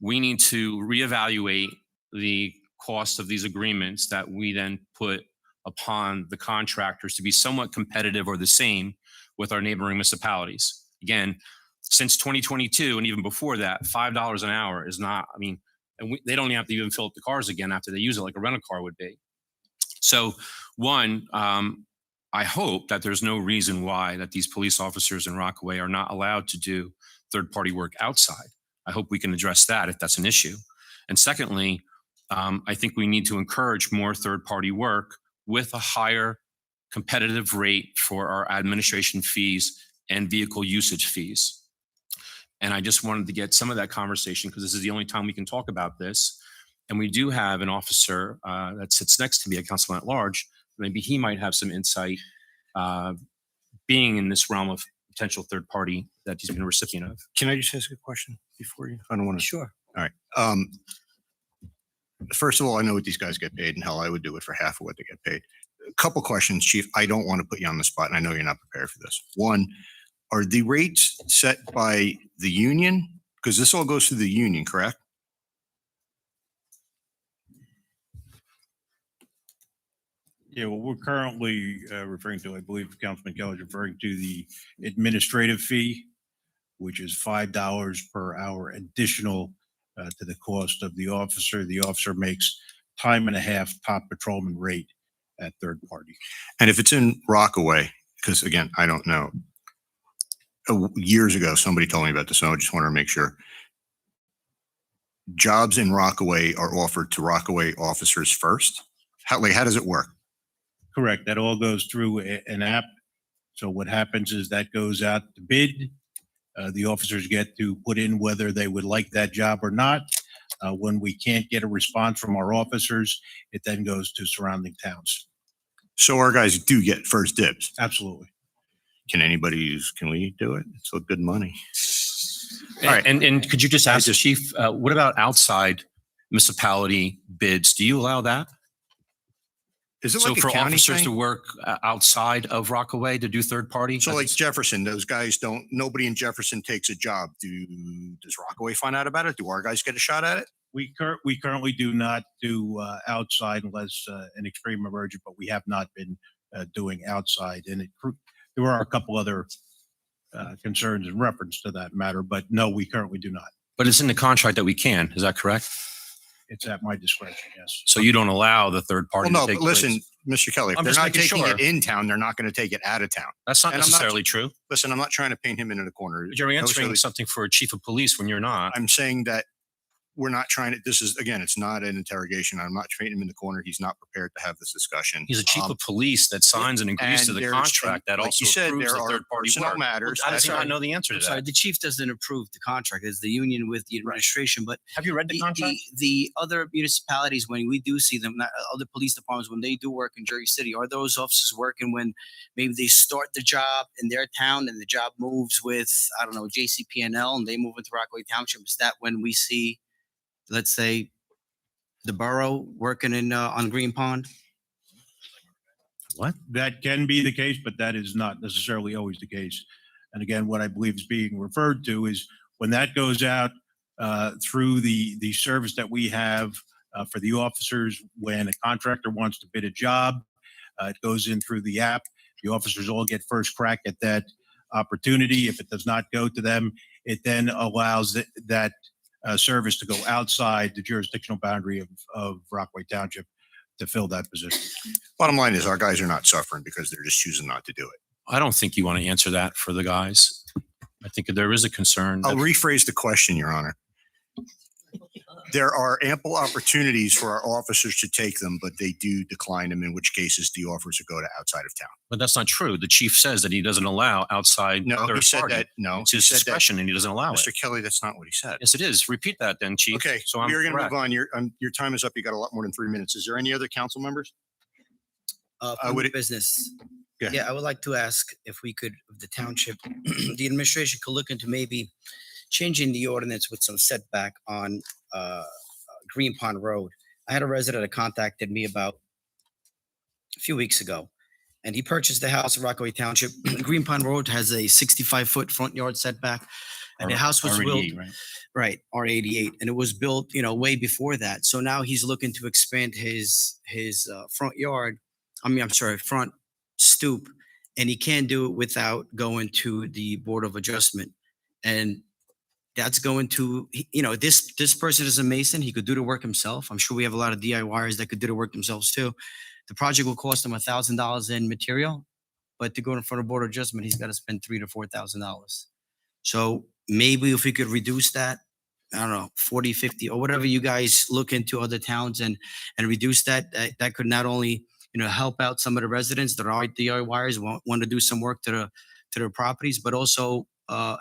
we need to reevaluate the cost of these agreements that we then put upon the contractors to be somewhat competitive or the same with our neighboring municipalities. Again, since 2022 and even before that, $5 an hour is not, I mean, and they don't have to even fill up the cars again after they use it like a rental car would be. So one, I hope that there's no reason why that these police officers in Rockaway are not allowed to do third-party work outside. I hope we can address that if that's an issue. And secondly, I think we need to encourage more third-party work with a higher competitive rate for our administration fees and vehicle usage fees. And I just wanted to get some of that conversation because this is the only time we can talk about this. And we do have an officer that sits next to me, a councilman at large. Maybe he might have some insight being in this realm of potential third party that he's been a recipient of. Can I just ask a question before you? I don't want to. Sure. All right. First of all, I know what these guys get paid, and hell, I would do it for half of what they get paid. A couple questions, Chief. I don't want to put you on the spot, and I know you're not prepared for this. One, are the rates set by the union? Because this all goes through the union, correct? Yeah, well, we're currently referring to, I believe Councilman Kelly is referring to the administrative fee, which is $5 per hour additional to the cost of the officer. The officer makes time and a half top patrolman rate at third party. And if it's in Rockaway, because again, I don't know. Years ago, somebody told me about this, so I just want to make sure. Jobs in Rockaway are offered to Rockaway officers first? How does it work? Correct. That all goes through an app. So what happens is that goes out to bid. The officers get to put in whether they would like that job or not. When we can't get a response from our officers, it then goes to surrounding towns. So our guys do get first dibs. Absolutely. Can we do it? It's good money. All right. And could you just ask the chief, what about outside municipality bids? Do you allow that? Is it So like a for county officers thing? to work outside of Rockaway to do third party? So like Jefferson, those guys nobody in Jefferson takes a job. Does Rockaway find out about it? Do our guys get a shot at it? We currently do not do outside unless an extreme emergent, but we have not been doing outside. And there are a couple other concerns in reference to that matter, but no, we currently do not. But it's in the contract that we can. Is that correct? It's at my discretion, yes. So you don't allow the third party Well, no, to take but listen, place. Mr. Kelly, if I'm they're just not making taking sure. it in town, they're not going to take it out of town. That's not And I'm not- necessarily true. Listen, I'm not trying to paint him into the corner. But you're answering Necessarily- something for a chief of police when you're not. I'm saying that we're not trying to, this is, again, it's not an interrogation. I'm not painting him in the corner. He's not prepared to have this discussion. He's a chief of police that signs and agrees to and the there's- contract that like also you said, approves there the are third party personnel work. matters. How does he That's not know the answer to I'm sorry, that? the chief doesn't approve the contract. It's the union with the administration, but Have you read the contract? the other municipalities, when we do see them, other police departments, when they do work in Jersey City, are those officers working when maybe they start the job in their town and the job moves with, I don't know, JCP&L and they move into Rockaway Township? Is that when we see, let's say, the borough working in on Green Pond? What? That can be the case, but that is not necessarily always the case. And again, what I believe is being referred to is when that goes out through the service that we have for the officers, when a contractor wants to bid a job, it goes in through the app. The officers all get first crack at that opportunity. If it does not go to them, it then allows that service to go outside the jurisdictional boundary of Rockaway Township to fill that position. Bottom line is our guys are not suffering because they're just choosing not to do it. I don't think you want to answer that for the guys. I think there is a concern. I'll that- rephrase the question, Your Honor. There are ample opportunities for our officers to take them, but they do decline them, in which cases the offers to go to outside of town. But that's not true. The chief says that he doesn't allow outside No, he third said party. that, no. It's he his said that- discretion and he doesn't allow it. Mr. Kelly, that's not what he said. Yes, it is. Repeat that then, chief. Okay, So I'm we are going to correct. move on. Your time is up. You got a lot more than 3 minutes. Is there any other council members? I From would- the business. Go ahead. Yeah, I would like to ask if we could, if the township, the administration could look into maybe changing the ordinance with some setback on Green Pond Road. I had a resident that contacted me about a few weeks ago, and he purchased a house in Rockaway Township. Green Pond Road has a 65-foot front yard setback, and the house was built, RED, right? right, R88, and it was built, way before that. So now he's looking to expand his front yard. I'm sorry, front stoop, and he can't do it without going to the Board of Adjustment. And that's going to, this person is a mason. He could do the work himself. I'm sure we have a lot of DIYers that could do the work themselves too. The project will cost him $1,000 in material, but to go in front of Board of Adjustment, he's got to spend $3,000 to $4,000. So maybe if we could reduce that, I don't know, 40, 50, or whatever you guys look into other towns and reduce that, that could not only, help out some of the residents that are DIYers, want to do some work to their properties, but also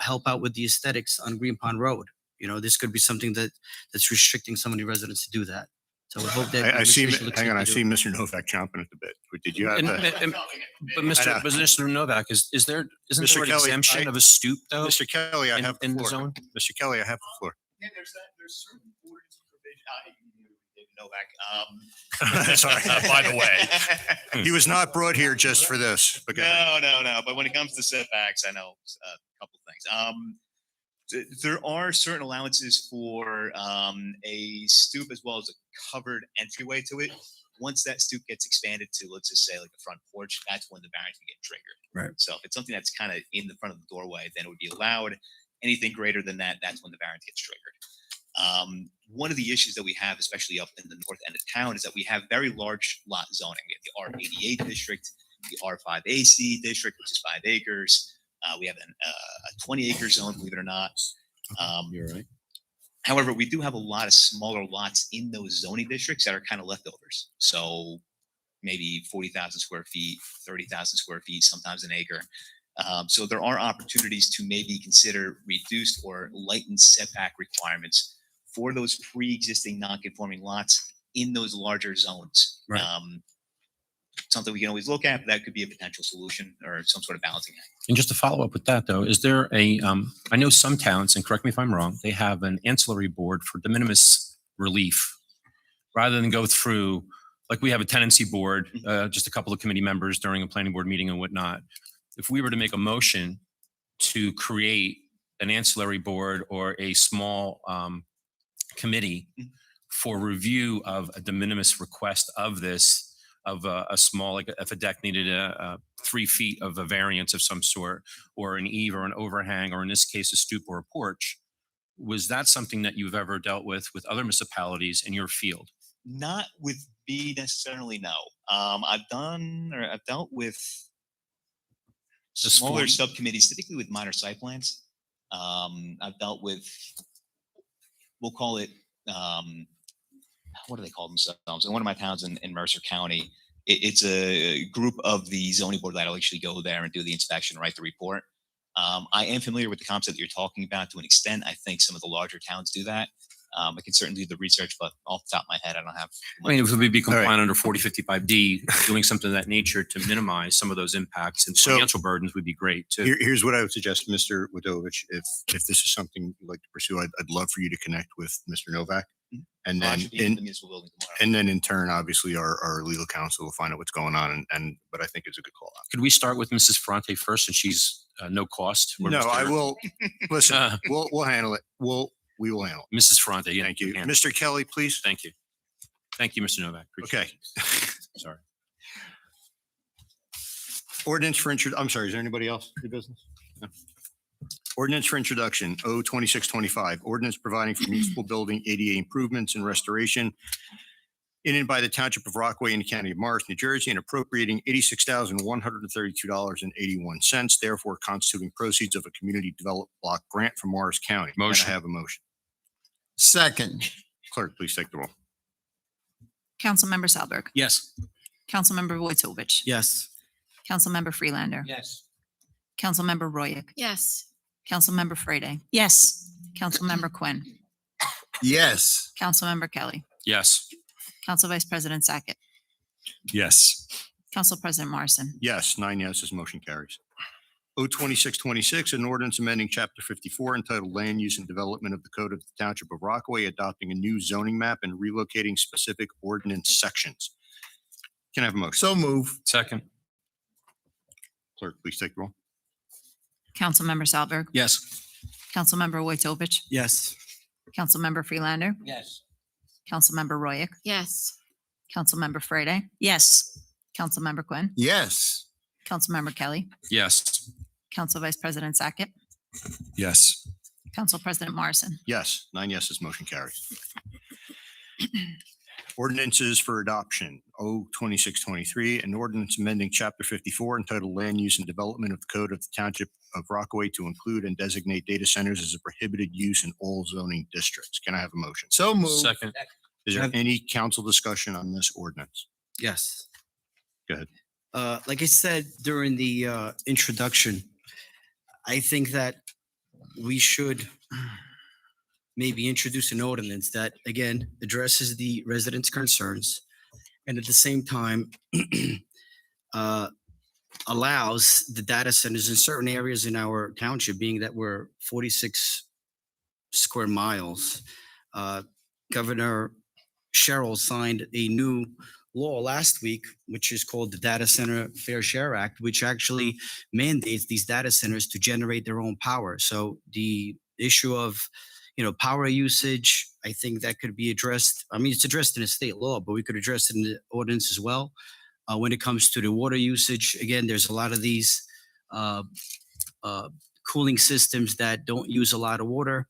help out with the aesthetics on Green Pond Road. This could be something that's restricting some of the residents to do that. So I hope that. I see, administration looks hang on, I into see it. Mr. Novak chomping at the bit. Did you have? But Mr. Novak, isn't there Mr. an Kelly, exemption of a stoop though? Mr. Kelly, I in- have the in the floor. zone? Mr. Kelly, I have the floor. Yeah, there's certain ordinance provision. Novak. Sorry. By the way, He was not brought here just for this. But go ahead. no. But when it comes to setbacks, I know a couple of things. There are certain allowances for a stoop as well as a covered entryway to it. Once that stoop gets expanded to, let's just say, like a front porch, that's when the variance can get triggered. Right. So if it's something that's kind of in the front of the doorway, then it would be allowed. Anything greater than that, that's when the variance gets triggered. One of the issues that we have, especially up in the north end of town, is that we have very large lot zoning. We have the R88 district, the R5AC district, which is 5 acres. We have a 20-acre zone, believe it or not. You're right. However, we do have a lot of smaller lots in those zoning districts that are kind of leftovers. So maybe 40,000 square feet, 30,000 square feet, sometimes an acre. So there are opportunities to maybe consider reduced or lightened setback requirements for those pre-existing non-conforming lots in those larger zones. Right. Something we can always look at, but that could be a potential solution or some sort of balancing act. And just to follow up with that though, is there I know some towns, and correct me if I'm wrong, they have an ancillary board for de minimis relief rather than go through, like we have a tenancy board, just a couple of committee members during a planning board meeting and whatnot. If we were to make a motion to create an ancillary board or a small committee for review of a de minimis request of this, of a small, like if a deck needed 3 feet of a variance of some sort, or an eave or an overhang, or in this case, a stoop or a porch, was that something that you've ever dealt with other municipalities in your field? Not with B necessarily, no. I've dealt with smaller subcommittees, typically with minor site plans. I've dealt with, we'll call it what do they call themselves? In one of my towns in Mercer County, it's a group of the zoning board that'll actually go there and do the inspection, write the report. I am familiar with the concept that you're talking about to an extent. I think some of the larger towns do that. I can certainly do the research, but off the top of my head, I don't have. I mean, if we be compliant under 4055D, doing something of that nature to minimize some of those impacts and So- financial burdens would be great too. Here's what I would suggest, Mr. Wadovich, if this is something you'd like to pursue, I'd love for you to connect with Mr. Novak. And Well, I then should be in the municipal building tomorrow. and then in turn, obviously, our legal counsel will find out what's going on but I think it's a good call out. Could we start with Mrs. Ferrante first, and she's no cost? where No, Mr. I will, listen, we'll handle it. We will handle it. Mrs. Ferrante, yeah. Thank you. yeah. Mr. Kelly, please. Thank you. Thank you, Mr. Novak. Appreciate Okay. it. Sorry. Ordinance for I'm sorry, is there anybody else in business? No. Ordinance for introduction, 2625, ordinance providing for municipal building ADA improvements and restoration in and by the Township of Rockaway in the County of Morris, New Jersey, and appropriating $86,132.81, therefore constituting proceeds of a community development block grant from Morris County. Can I Motion. have a motion? Second. Clerk, please take the roll. Councilmember Salberg. Yes. Councilmember Wojtovich. Yes. Councilmember Freelander. Yes. Councilmember Royak. Yes. Councilmember Fraiday. Yes. Councilmember Quinn. Yes. Councilmember Kelly. Yes. Council Vice President Sackett. Yes. Council President Morrison. Yes, 9 yeses, motion carries. 2626, an ordinance amending Chapter 54 entitled Land Use and Development of the Code of the Township of Rockaway, adopting a new zoning map and relocating specific ordinance sections. Can I have a motion? So move. Second. Clerk, please take the roll. Councilmember Salberg. Yes. Councilmember Wojtovich. Yes. Councilmember Freelander. Yes. Councilmember Royak. Yes. Councilmember Fraiday. Yes. Councilmember Quinn. Yes. Councilmember Kelly. Yes. Council Vice President Sackett. Yes. Council President Morrison. Yes, 9 yeses, motion carries. Ordinances for adoption, 2623, an ordinance amending Chapter 54 entitled Land Use and Development of the Code of the Township of Rockaway to include and designate data centers as a prohibited use in all zoning districts. Can I have a motion? So move. Second. Is there any council discussion on this ordinance? Yes. Go ahead. Like I said during the introduction, I think that we should maybe introduce an ordinance that, again, addresses the residents' concerns and at the same time allows the data centers in certain areas in our township, being that we're 46 square miles. Governor Sherrill signed a new law last week, which is called the Data Center Fair Share Act, which actually mandates these data centers to generate their own power. So the issue of, power usage, I think that could be addressed. I mean, it's addressed in a state law, but we could address it in the ordinance as well. When it comes to the water usage, again, there's a lot of these cooling systems that don't use a lot of water.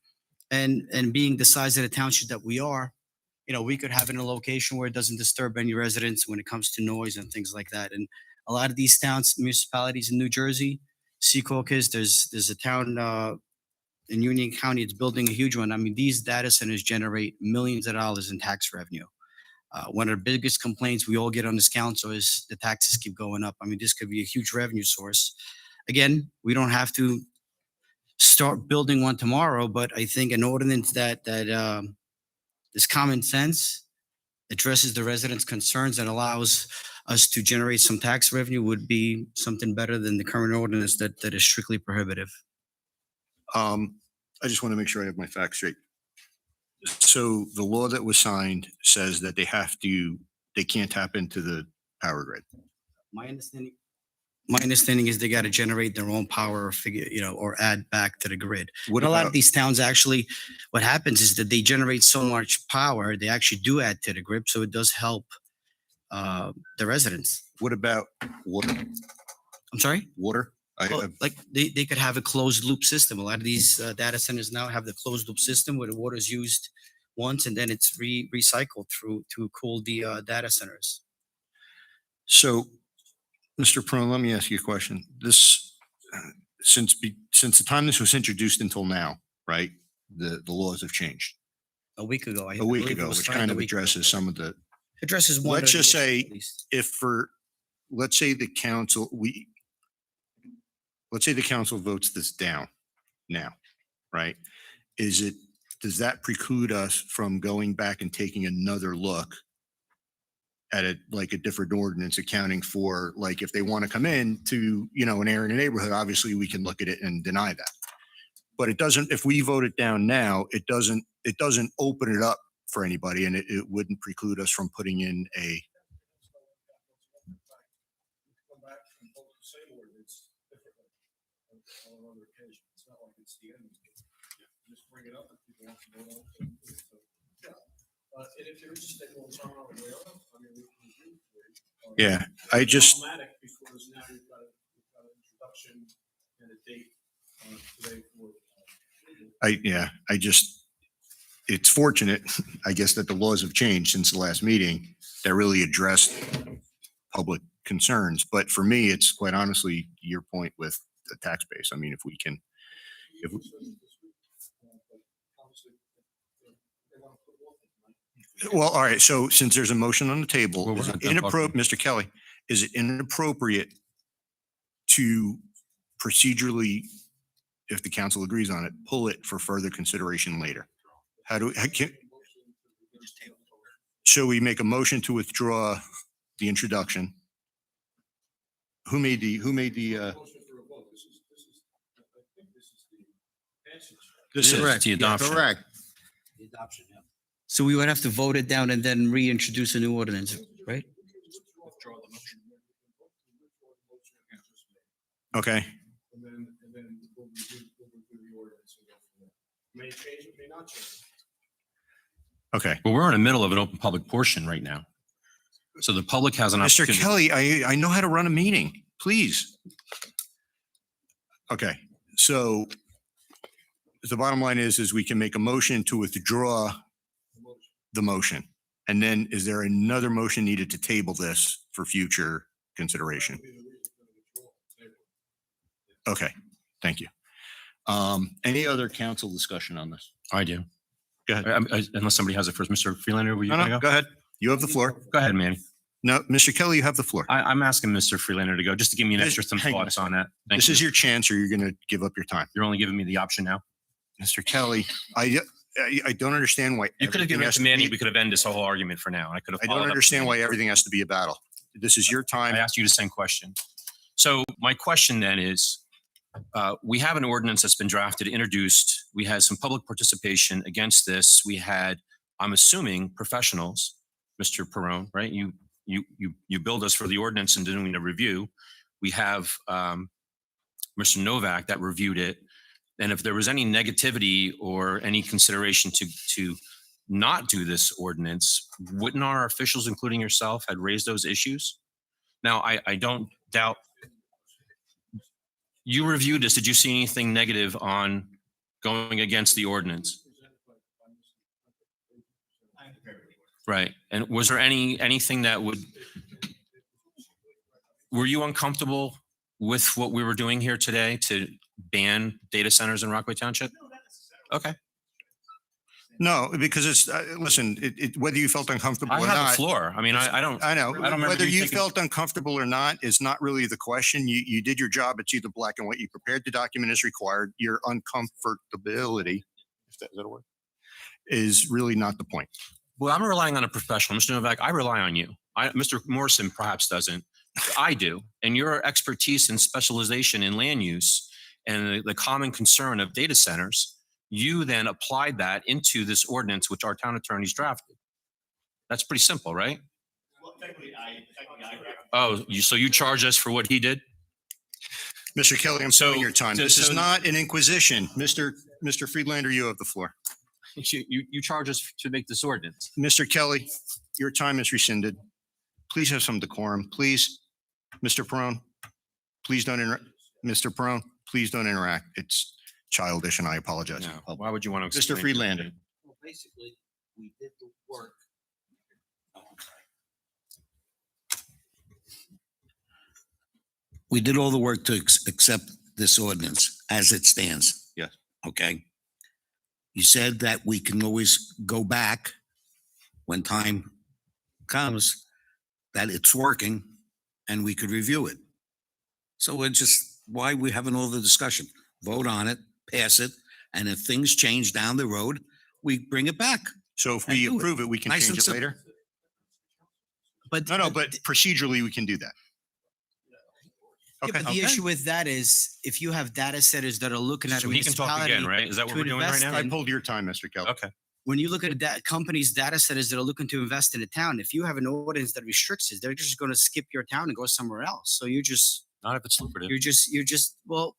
And being the size of the township that we are, we could have it in a location where it doesn't disturb any residents when it comes to noise and things like that. And a lot of these towns, municipalities in New Jersey, Secaucus, there's a town in Union County, it's building a huge one. I mean, these data centers generate millions of dollars in tax revenue. One of the biggest complaints we all get on this council is the taxes keep going up. I mean, this could be a huge revenue source. Again, we don't have to start building one tomorrow, but I think an ordinance that is common sense, addresses the residents' concerns, and allows us to generate some tax revenue would be something better than the current ordinance that is strictly prohibitive. I just want to make sure I have my facts straight. So the law that was signed says that they can't tap into the power grid. My understanding is they got to generate their own power or or add back to the grid. What But a lot of about- these towns actually, what happens is that they generate so much power, they actually do add to the grid. So it does help the residents. What about water? I'm sorry? Water? Well, like they could have a closed loop system. A lot of these data centers now have the closed loop system where the water is used once and then it's recycled through to cool the data centers. So, Mr. Prone, let me ask you a question. This, since the time this was introduced until now, right, the laws have changed. a week ago. a week ago, which kind of addresses some of the, Addresses one. let's of the just issues say at least. let's say the council, let's say the council votes this down now, right? Does that preclude us from going back and taking another look at it, like a different ordinance accounting for, like, if they want to come in to, an area in a neighborhood, obviously we can look at it and deny that. But it doesn't, if we vote it down now, it doesn't open it up for anybody, and it wouldn't preclude us from putting in a. Yeah, I just. It's fortunate, I guess, that the laws have changed since the last meeting that really addressed public concerns. But for me, it's quite honestly your point with the tax base. I mean, if we, well, all right. So since there's a motion on the table, Well, is we're it not done inappropriate, talking. Mr. Kelly, is it inappropriate to procedurally, if the council agrees on it, pull it for further consideration later? So we make a motion to withdraw the introduction. Who made the, this is Correct. the Yeah, adoption. Correct. The adoption, yeah. So we would have to vote it down and then reintroduce a new ordinance, right? okay. Okay. Well, we're in the middle of an open public portion right now. So the public has an Mr. opportunity. Kelly, I know how to run a meeting, please. Okay, so the bottom line is we can make a motion to withdraw the motion. And then is there another motion needed to table this for future consideration? Okay, thank you. Any other council discussion on this? I do. Go ahead. Unless somebody has it first. Mr. Freelander, were you No, going to no, go? go ahead. You have the floor. Go ahead, Manny. No, Mr. Kelly, you have the floor. I'm asking Mr. Freelander to go just to give me an This- extra some hang on a thoughts on that. Thank This you. is your chance, or you're going to give up your time. You're only giving me the option now. Mr. Kelly, I don't understand why. You could have everything given it has to Manny. be- We could have ended this whole argument for now. I could have. I followed don't up with understand why Manny. everything has to be a battle. This is your time. I asked you the same question. So my question then is, we have an ordinance that's been drafted, introduced. We had some public participation against this. We had, I'm assuming, professionals, Mr. Perone, right? You billed us for the ordinance and doing a review. We have Mr. Novak that reviewed it. And if there was any negativity or any consideration to not do this ordinance, wouldn't our officials, including yourself, had raised those issues? Now, I don't doubt you reviewed this. Did you see anything negative on going against the ordinance? Right. And was there anything that were you uncomfortable with what we were doing here today to ban data centers in Rockaway Township? Okay. No, because it's, listen, whether you felt uncomfortable I or have the not. floor. I mean, I don't. I know. I don't remember Whether you you thinking- felt uncomfortable or not is not really the question. You did your job. It's either black and white. You prepared the document as required. Your uncomfortability, is that a word, is really not the point. Well, I'm relying on a professional. Mr. Novak, I rely on you. Mr. Morrison perhaps doesn't. I do. And your expertise and specialization in land use and the common concern of data centers, you then applied that into this ordinance, which our town attorneys drafted. That's pretty simple, right? Well, technically, I Oh, so you charge us for what he did? Mr. Kelly, I'm So- saving your time. so- This is so- not an inquisition. Mr. Friedlander, you have the floor. You charge us to make this ordinance. Mr. Kelly, your time is rescinded. Please have some decorum. Please, Mr. Perone, please don't Mr. Perone, please don't interact. It's childish and I apologize. No, why would you want to? Mr. explain- Friedlander. Well, basically, we did the work. We did all the work to accept this ordinance as it stands. Yes. Okay. You said that we can always go back when time comes, that it's working and we could review it. So we're just, why we having all the discussion? Vote on it, pass it, and if things change down the road, we bring it back. So if And we do it. approve it, we can Nice change and it simple. later? But No, but procedurally, we can do that. Yeah, Okay. but the issue with that is if you have data centers that are looking at a So he can talk municipality, again, right? Is that what to we're doing right invest now? I pulled your time, Mr. Kelly. Okay. when you look at that companies' data centers that are looking to invest in a town, if you have an ordinance that restricts it, they're just going to skip your town and go somewhere else. So Not if it's lucrative. well,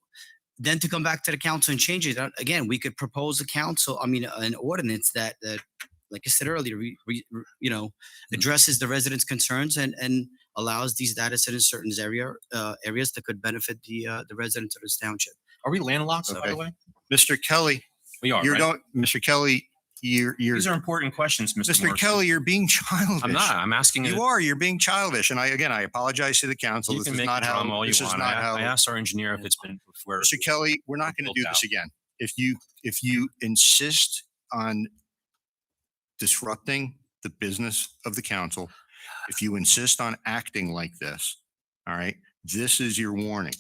then to come back to the council and change it again, we could propose an ordinance that like I said earlier, addresses the residents' concerns and allows these data centers in certain areas that could benefit the residents of this township. Are we landlocked, by Okay. the way? Mr. Kelly, We are, you're right? don't, Mr. Kelly, you're, These are important questions, Mr. Mr. Morrison. Kelly, you're being childish. I'm not. I'm asking You are. You're being childish. And I apologize to the council. You This can is make not the drama how, all you this is want. not how. I asked our engineer if it's been before. Mr. Kelly, we're not going to do this again. If you insist on disrupting the business of the council, if you insist on acting like this, all right, this is your warning.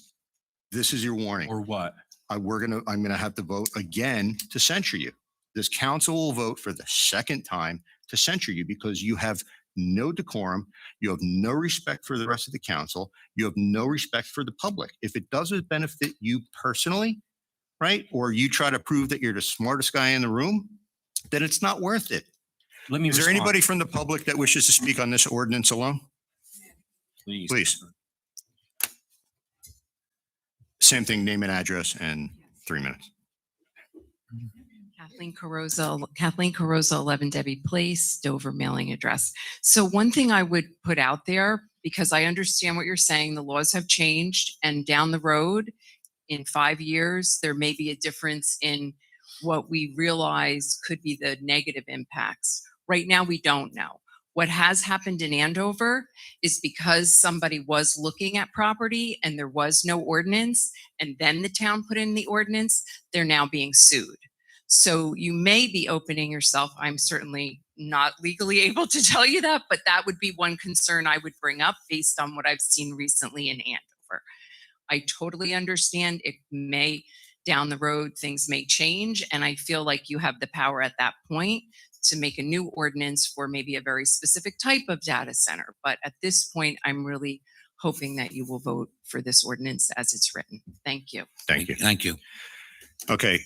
This is your warning. Or what? I'm going to have to vote again to censure you. This council will vote for the second time to censure you because you have no decorum. You have no respect for the rest of the council. You have no respect for the public. If it doesn't benefit you personally, right, or you try to prove that you're the smartest guy in the room, then it's not worth it. Let me Is there respond. anybody from the public that wishes to speak on this ordinance alone? Please. Please. Same thing, name and address and 3 minutes. Kathleen Carosa, 11 Debbie Place, Dover mailing address. So one thing I would put out there, because I understand what you're saying, the laws have changed and down the road in 5 years, there may be a difference in what we realize could be the negative impacts. Right now, we don't know. What has happened in Andover is because somebody was looking at property and there was no ordinance, and then the town put in the ordinance, they're now being sued. So you may be opening yourself. I'm certainly not legally able to tell you that, but that would be one concern I would bring up based on what I've seen recently in Andover. I totally understand it may, down the road, things may change, and I feel like you have the power at that point to make a new ordinance for maybe a very specific type of data center. But at this point, I'm really hoping that you will vote for this ordinance as it's written. Thank you. Thank you. Thank you. Okay,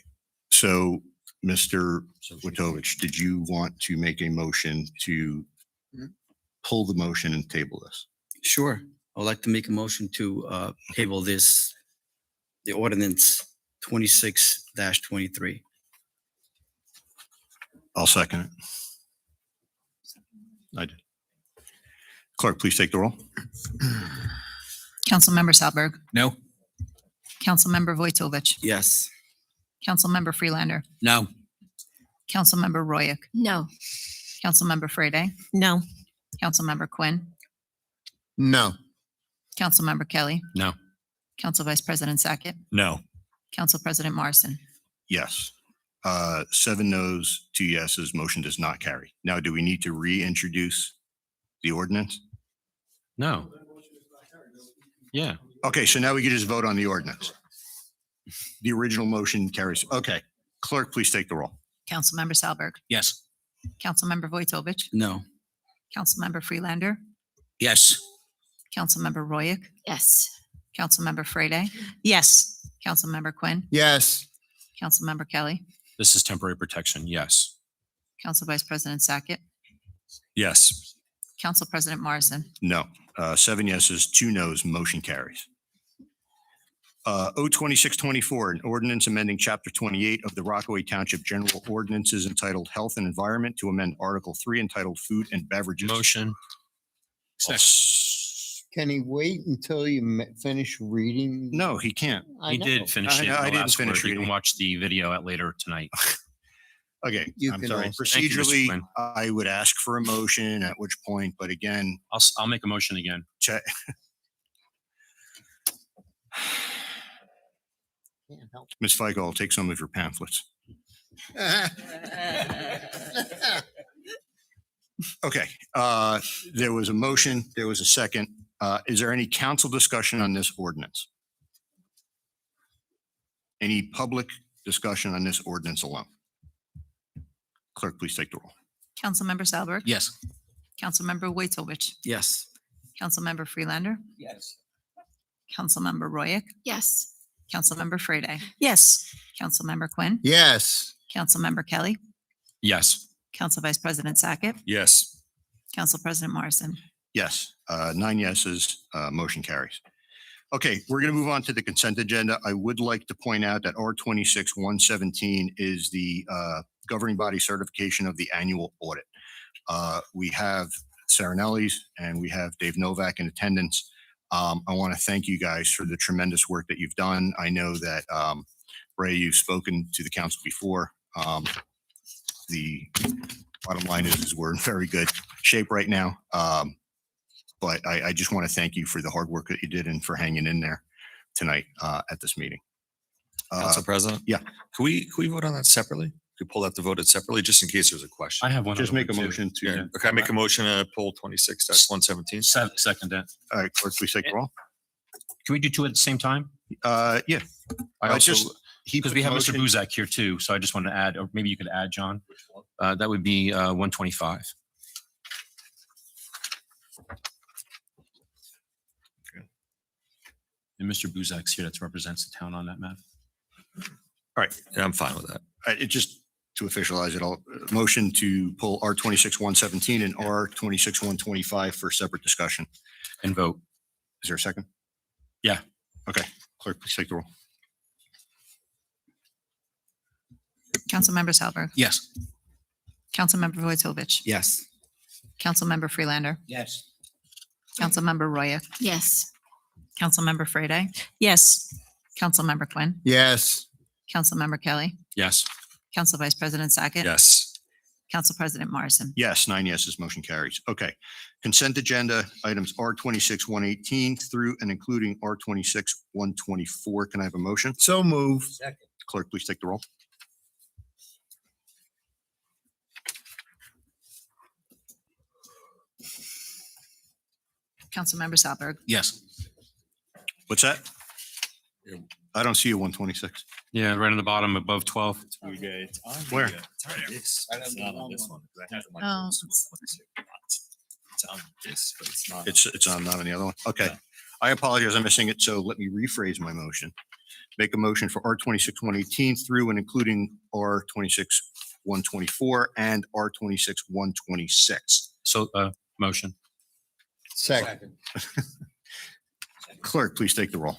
so Mr. Witovich, did you want to make a motion to pull the motion and table this? Sure. I'd like to make a motion to table the ordinance 26-23. I'll second it. I did. Clerk, please take the roll. Councilmember Salberg, No. Councilmember Vojtovich, Yes. Councilmember Freelander, No. Councilmember Royak, No. Councilmember Frede, No. Councilmember Quinn, No. Councilmember Kelly, No. Council Vice President Sackett, No. Council President Morrison. Yes. 7 noes, 2 yeses, motion does not carry. Now, do we need to reintroduce the ordinance? No. Yeah. Okay, so now we can just vote on the ordinance. The original motion carries. Okay, clerk, please take the roll. Councilmember Salberg, Yes. Councilmember Vojtovich, No. Councilmember Freelander, Yes. Councilmember Royak, Yes. Councilmember Frede, Yes. Councilmember Quinn, Yes. Councilmember Kelly, This is temporary protection. Yes. Council Vice President Sackett, Yes. Council President Morrison. No. 7 yeses, 2 noes, motion carries. 02624, an ordinance amending Chapter 28 of the Rockaway Township General Ordinances entitled Health and Environment to amend Article 3 entitled Food and Beverages. Motion. Can he wait until you finish reading? No, he can't. I He know. did finish it. I the didn't last finish word. You reading. can watch the video at later tonight. Okay, You I'm can sorry. also- Thank you, Mr. Procedurally, Quinn. I would ask for a motion, at which point, but again, I'll make a motion again. check. Can't help. Ms. Feigl, I'll take some of your pamphlets. Okay, there was a motion, there was a second. Is there any council discussion on this ordinance? Any public discussion on this ordinance alone? Clerk, please take the roll. Councilmember Salberg. Yes. Councilmember Waithovich. Yes. Councilmember Freelander. Yes. Councilmember Royak. Yes. Councilmember Frede. Yes. Councilmember Quinn. Yes. Councilmember Kelly. Yes. Council Vice President Sackett. Yes. Council President Morrison. Yes, 9 yeses, motion carries. Okay, we're going to move on to the consent agenda. I would like to point out that R-26-117 is the governing body certification of the annual audit. We have Serenelli's and we have Dave Novak in attendance. I want to thank you guys for the tremendous work that you've done. I know that, Ray, you've spoken to the council before. The bottom line is we're in very good shape right now. But I just want to thank you for the hard work that you did and for hanging in there tonight at this meeting. Council President? Yeah. Can we vote on that separately? Could we pull that to vote it separately, just in case there's a question? I have one. Just other make a one, too. motion to. Yeah. Okay, I make a motion to pull 26-117. Second that. All right, clerk, please take the roll. Can we do two at the same time? Yeah. I also, He because put we the have Mr. motion- Buzak here too, so I just wanted to add, or maybe you could add, John. That would be 125. And Mr. Buzak's here that represents the town on that matter. All right, Yeah, I'm fine with that. it just to officialize it, I'll motion to pull R-26-117 and R-26-125 for separate discussion. And vote. Is there a second? Yeah. Okay, clerk, please take the roll. Councilmember Salberg. Yes. Councilmember Waithovich. Yes. Councilmember Freelander. Yes. Councilmember Royak. Yes. Councilmember Frede. Yes. Councilmember Quinn. Yes. Councilmember Kelly. Yes. Council Vice President Sackett. Yes. Council President Morrison. Yes, 9 yeses, motion carries. Okay. Consent agenda items R-26-118 through and including R-26-124. Can I have a motion? So move. Clerk, please take the roll. Councilmember Salberg. Yes. What's that? Yeah. I don't see a 126. Yeah, right on the bottom above 12. Where? It's not on this one. Oh. It's on this, but it's not. It's on, not on the other one. Okay. I apologize. I'm missing it. So let me rephrase my motion. Make a motion for R-26-118 through and including R-26-124 and R-26-126. So, motion. Second. Clerk, please take the roll.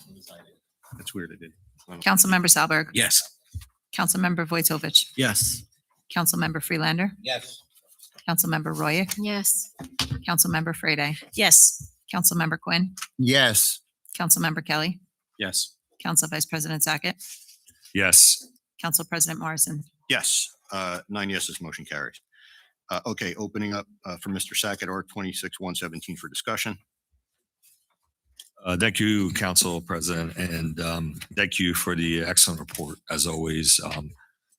That's weird. I did. Councilmember Salberg. Yes. Councilmember Waithovich. Yes. Councilmember Freelander. Yes. Councilmember Royak. Yes. Councilmember Frede. Yes. Councilmember Quinn. Yes. Councilmember Kelly. Yes. Council Vice President Sackett. Yes. Council President Morrison. Yes, 9 yeses, motion carries. Okay, opening up for Mr. Sackett, R-26-117 for discussion. Thank you, Council President, and thank you for the excellent report, as always.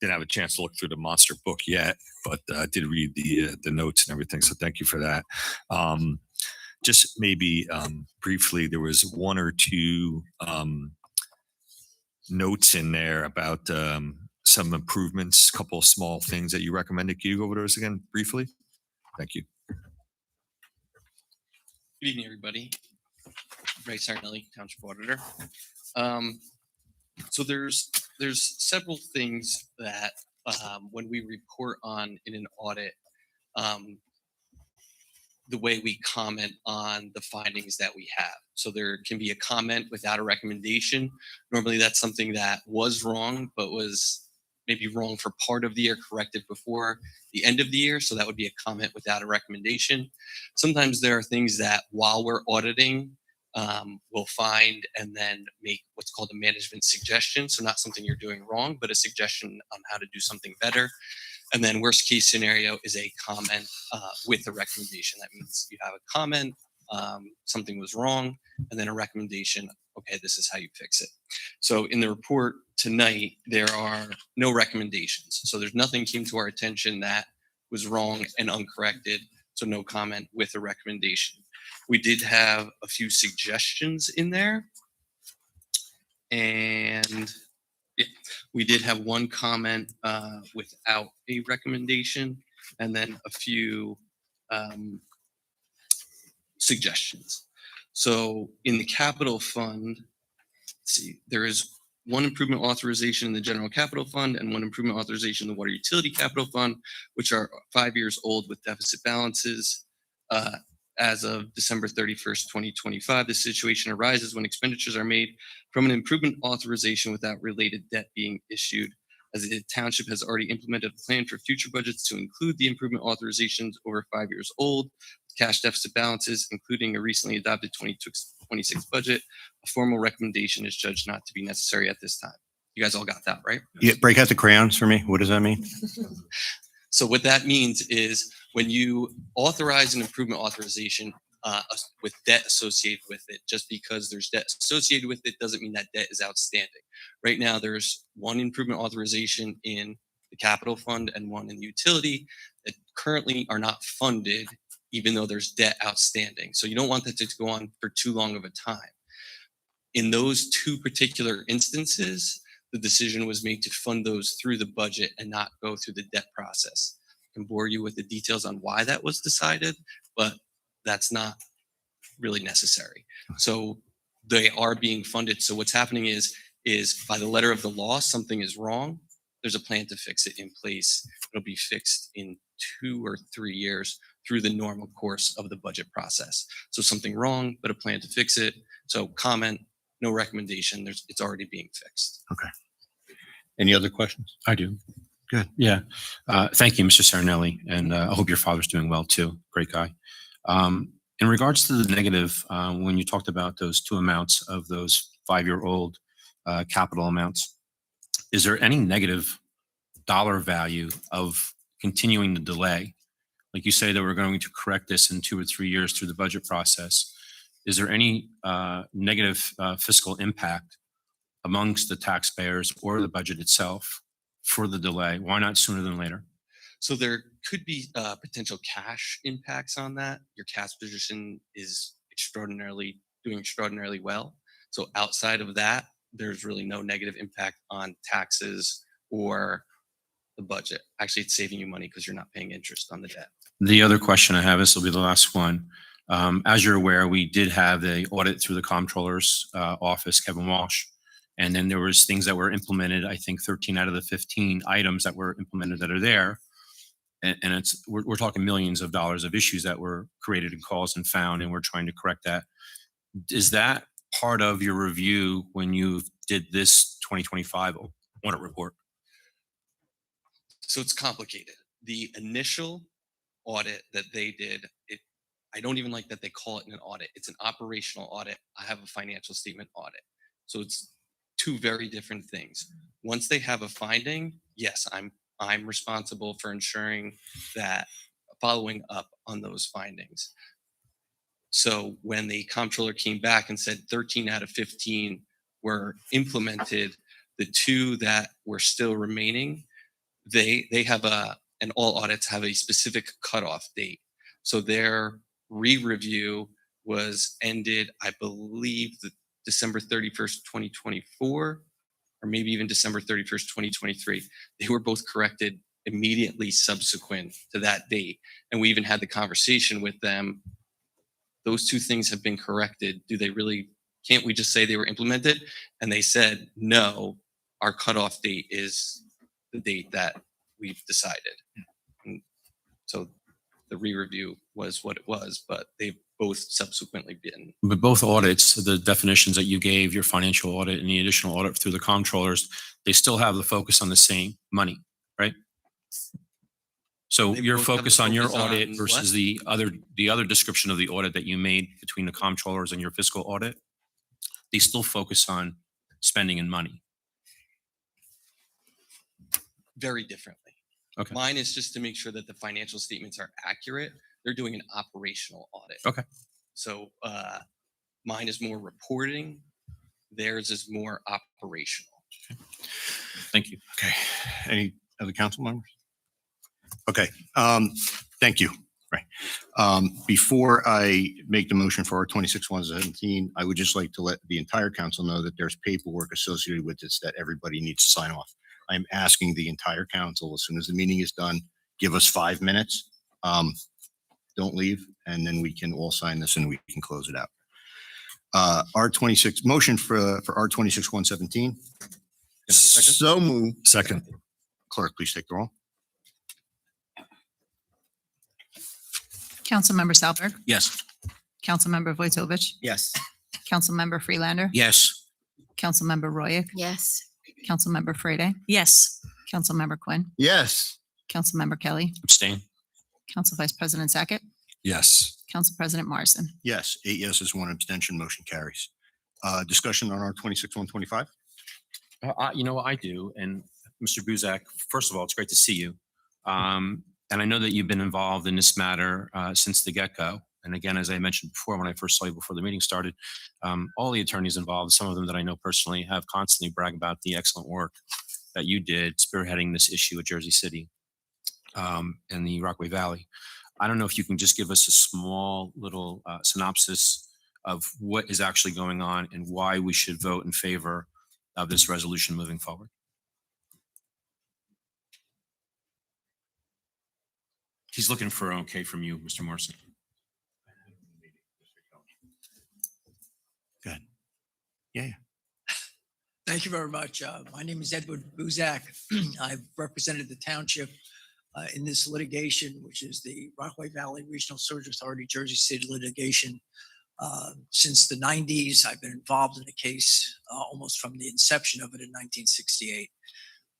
Didn't have a chance to look through the monster book yet, but did read the notes and everything, so thank you for that. Just maybe briefly, there was one or two notes in there about some improvements, couple of small things that you recommended. Can you go over those again briefly? Thank you. Good evening, everybody. Ray Sarnelli, Township Auditor. So there's several things that when we report on in an audit, the way we comment on the findings that we have. So there can be a comment without a recommendation. Normally that's something that was wrong, but was maybe wrong for part of the year, corrected before the end of the year. So that would be a comment without a recommendation. Sometimes there are things that while we're auditing, we'll find and then make what's called a management suggestion. So not something you're doing wrong, but a suggestion on how to do something better. And then worst case scenario is a comment with a recommendation. That means you have a comment something was wrong, and then a recommendation, okay, this is how you fix it. So in the report tonight, there are no recommendations. So there's nothing came to our attention that was wrong and uncorrected. So no comment with a recommendation. We did have a few suggestions in there. And yeah, we did have one comment without a recommendation, and then a few suggestions. So in the capital fund, let's see, there is one improvement authorization in the general capital fund and one improvement authorization in the water utility capital fund, which are 5 years old with deficit balances. As of December 31st, 2025, this situation arises when expenditures are made from an improvement authorization without related debt being issued. As the township has already implemented a plan for future budgets to include the improvement authorizations over 5 years old, cash deficit balances, including a recently adopted 2026 budget, a formal recommendation is judged not to be necessary at this time. You guys all got that, right? Yeah, break out the crayons for me. What does that mean? So what that means is when you authorize an improvement authorization with debt associated with it, just because there's debt associated with it doesn't mean that debt is outstanding. Right now, there's one improvement authorization in the capital fund and one in the utility that currently are not funded, even though there's debt outstanding. So you don't want that to go on for too long of a time. In those two particular instances, the decision was made to fund those through the budget and not go through the debt process. I can bore you with the details on why that was decided, but that's not really necessary. So they are being funded. So what's happening is by the letter of the law, something is wrong. There's a plan to fix it in place. It'll be fixed in 2 or 3 years through the normal course of the budget process. So something wrong, but a plan to fix it. So comment, no recommendation. It's already being fixed. Okay. Any other questions? I do. Good. Yeah. Thank you, Mr. Sarinelli. And I hope your father's doing well too. Great guy. In regards to the negative, when you talked about those two amounts of those 5-year-old capital amounts, is there any negative dollar value of continuing the delay? Like you say that we're going to correct this in 2 or 3 years through the budget process. Is there any negative fiscal impact amongst the taxpayers or the budget itself for the delay? Why not sooner than later? So there could be potential cash impacts on that. Your cash position is doing extraordinarily well. So outside of that, there's really no negative impact on taxes or the budget. Actually, it's saving you money because you're not paying interest on the debt. The other question I have, this will be the last one. As you're aware, we did have the audit through the comptroller's office, Kevin Walsh. And then there was things that were implemented, I think 13 out of the 15 items that were implemented that are there. And we're talking millions of dollars of issues that were created and caused and found, and we're trying to correct that. Is that part of your review when you did this 2025 audit report? So it's complicated. The initial audit that they did, I don't even like that they call it an audit. It's an operational audit. I have a financial statement audit. So it's two very different things. Once they have a finding, yes, I'm responsible for ensuring that following up on those findings. So when the comptroller came back and said 13 out of 15 were implemented, the 2 that were still remaining, they have and all audits have a specific cutoff date. So their re-review was ended, I believe, December 31st, 2024, or maybe even December 31st, 2023. They were both corrected immediately subsequent to that date. And we even had the conversation with them. Those 2 things have been corrected. Can't we just say they were implemented? And they said, no, our cutoff date is the date that we've decided. And so the re-review was what it was, but they've both subsequently been. But both audits, the definitions that you gave, your financial audit and the additional audit through the comptrollers, they still have the focus on the same money, right? So They your both have focus the on your focus audit on versus what? the other description of the audit that you made between the comptrollers and your fiscal audit, they still focus on spending and money. Very differently. Okay. Mine is just to make sure that the financial statements are accurate. They're doing an operational audit. Okay. So mine is more reporting, theirs is more operational. Thank you. Okay. Any other council members? Okay. Thank you. Right. Before I make the motion for our 26-117, I would just like to let the entire council know that there's paperwork associated with this that everybody needs to sign off. I'm asking the entire council, as soon as the meeting is done, give us 5 minutes. Don't leave, and then we can all sign this and we can close it out. R26 motion for R26-117. So move. Second. Clerk, please take the roll. Councilmember Salberg, Yes. Councilmember Vojtovich, Yes. Councilmember Freelander, Yes. Councilmember Royak, Yes. Councilmember Frede, Yes. Councilmember Quinn, Yes. Councilmember Kelly, Abstain. Council Vice President Sackett, Yes. Council President Morrison. Yes, 8 yeses, 1 abstention, motion carries. Discussion on R26-125. You know what I do, and Mr. Buzak, first of all, it's great to see you. And I know that you've been involved in this matter since the get-go. And again, as I mentioned before, when I first saw you before the meeting started, all the attorneys involved, some of them that I know personally, have constantly bragged about the excellent work that you did spearheading this issue at Jersey City and the Rockaway Valley. I don't know if you can just give us a small little synopsis of what is actually going on and why we should vote in favor of this resolution moving forward. He's looking for an okay from you, Mr. Morrison. Go ahead. Yeah. Thank you very much. My name is Edward Buzak. I've represented the township in this litigation, which is the Rockaway Valley Regional Sewerage Authority, Jersey City litigation. Since the 90s, I've been involved in the case almost from the inception of it in 1968.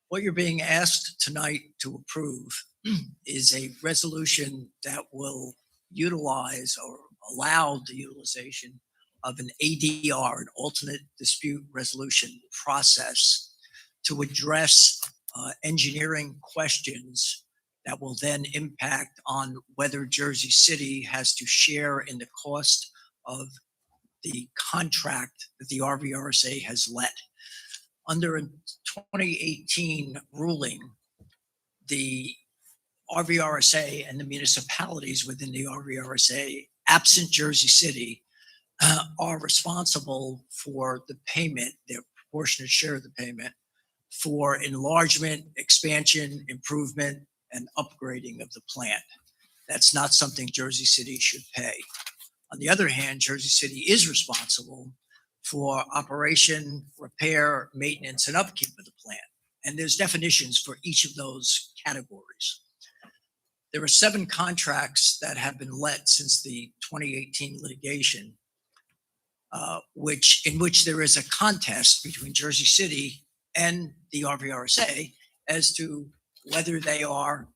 What you're being asked tonight to approve is a resolution that will utilize or allow the utilization of an ADR, an alternate dispute resolution process, to address engineering questions that will then impact on whether Jersey City has to share in the cost of the contract that the RVRSA has let. Under a 2018 ruling, the RVRSA and the municipalities within the RVRSA, absent Jersey City, are responsible for the payment, their proportionate share of the payment, for enlargement, expansion, improvement, and upgrading of the plant. That's not something Jersey City should pay. On the other hand, Jersey City is responsible for operation, repair, maintenance, and upkeep of the plant. And there's definitions for each of those categories. There are 7 contracts that have been let since the 2018 litigation, in which there is a contest between Jersey City and the RVRSA as to whether they are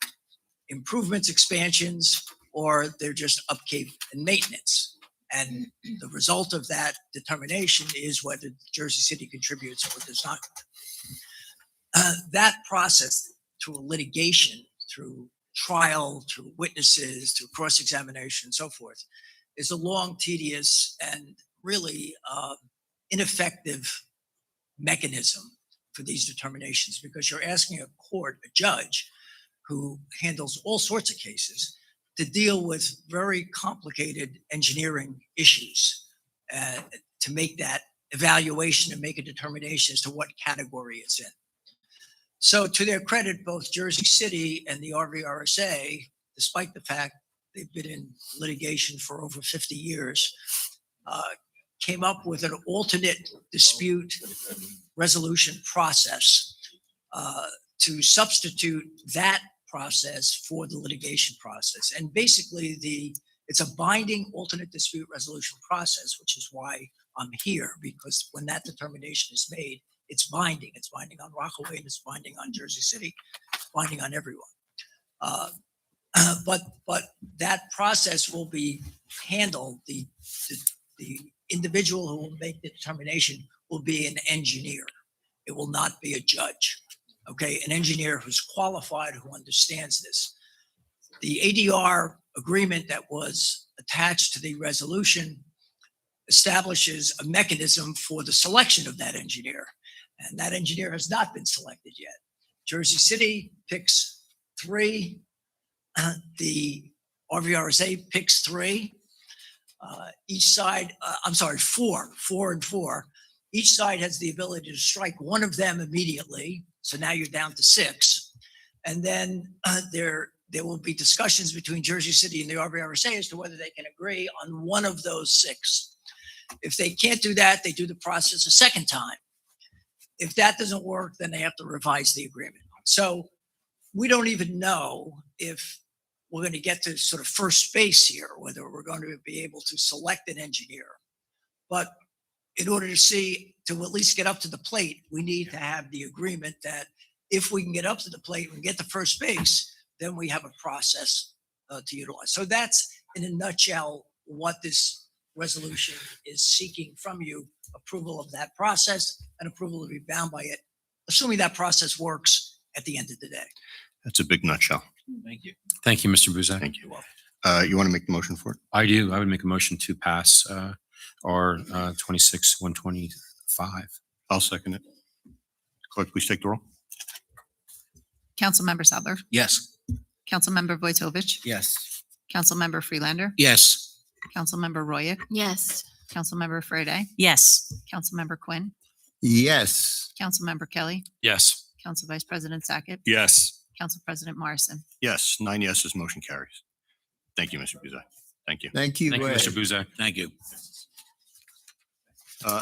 improvements, expansions, or they're just upkeep and maintenance. And the result of that determination is whether Jersey City contributes or does not. That process, through litigation, through trial, through witnesses, through cross-examination, and so forth, is a long, tedious, and really ineffective mechanism for these determinations, because you're asking a court, a judge, who handles all sorts of cases, to deal with very complicated engineering issues, to make that evaluation and make a determination as to what category it's in. So to their credit, both Jersey City and the RVRSA, despite the fact they've been in litigation for over 50 years, came up with an alternate dispute resolution process to substitute that process for the litigation process. And basically, it's a binding alternate dispute resolution process, which is why I'm here, because when that determination is made, it's binding. It's binding on Rockaway, and it's binding on Jersey City, it's binding on everyone. But that process will be handled. The individual who will make the determination will be an engineer. It will not be a judge. Okay, an engineer who's qualified, who understands this. The ADR agreement that was attached to the resolution establishes a mechanism for the selection of that engineer. And that engineer has not been selected yet. Jersey City picks 3. The RVRSA picks 3. Each side, I'm sorry, 4 and 4. Each side has the ability to strike one of them immediately. So now you're down to 6. And then there will be discussions between Jersey City and the RVRSA as to whether they can agree on one of those 6. If they can't do that, they do the process a second time. If that doesn't work, then they have to revise the agreement. So we don't even know if we're going to get to sort of first base here, whether we're going to be able to select an engineer. But in order to at least get up to the plate, we need to have the agreement that if we can get up to the plate and get to first base, then we have a process to utilize. So that's in a nutshell what this resolution is seeking from you: approval of that process and approval to be bound by it, assuming that process works at the end of the day. That's a big nutshell. Thank you. Thank you, Mr. Buzak. Thank you. You want to make the motion for it? I do. I would make a motion to pass R 26-125. I'll second it. Clerk, please take the roll. Councilmember Sadler, Yes. Councilmember Vojtovich, Yes. Councilmember Freelander, Yes. Councilmember Royak, Yes. Councilmember Friday, Yes. Councilmember Quinn, Yes. Councilmember Kelly, Yes. Council Vice President Sackett, Yes. Council President Morrison. Yes, 9 yeses, motion carries. Thank you, Mr. Buzak. Thank you. Thank you. Thank you, Ed. Mr. Buzak. Thank you.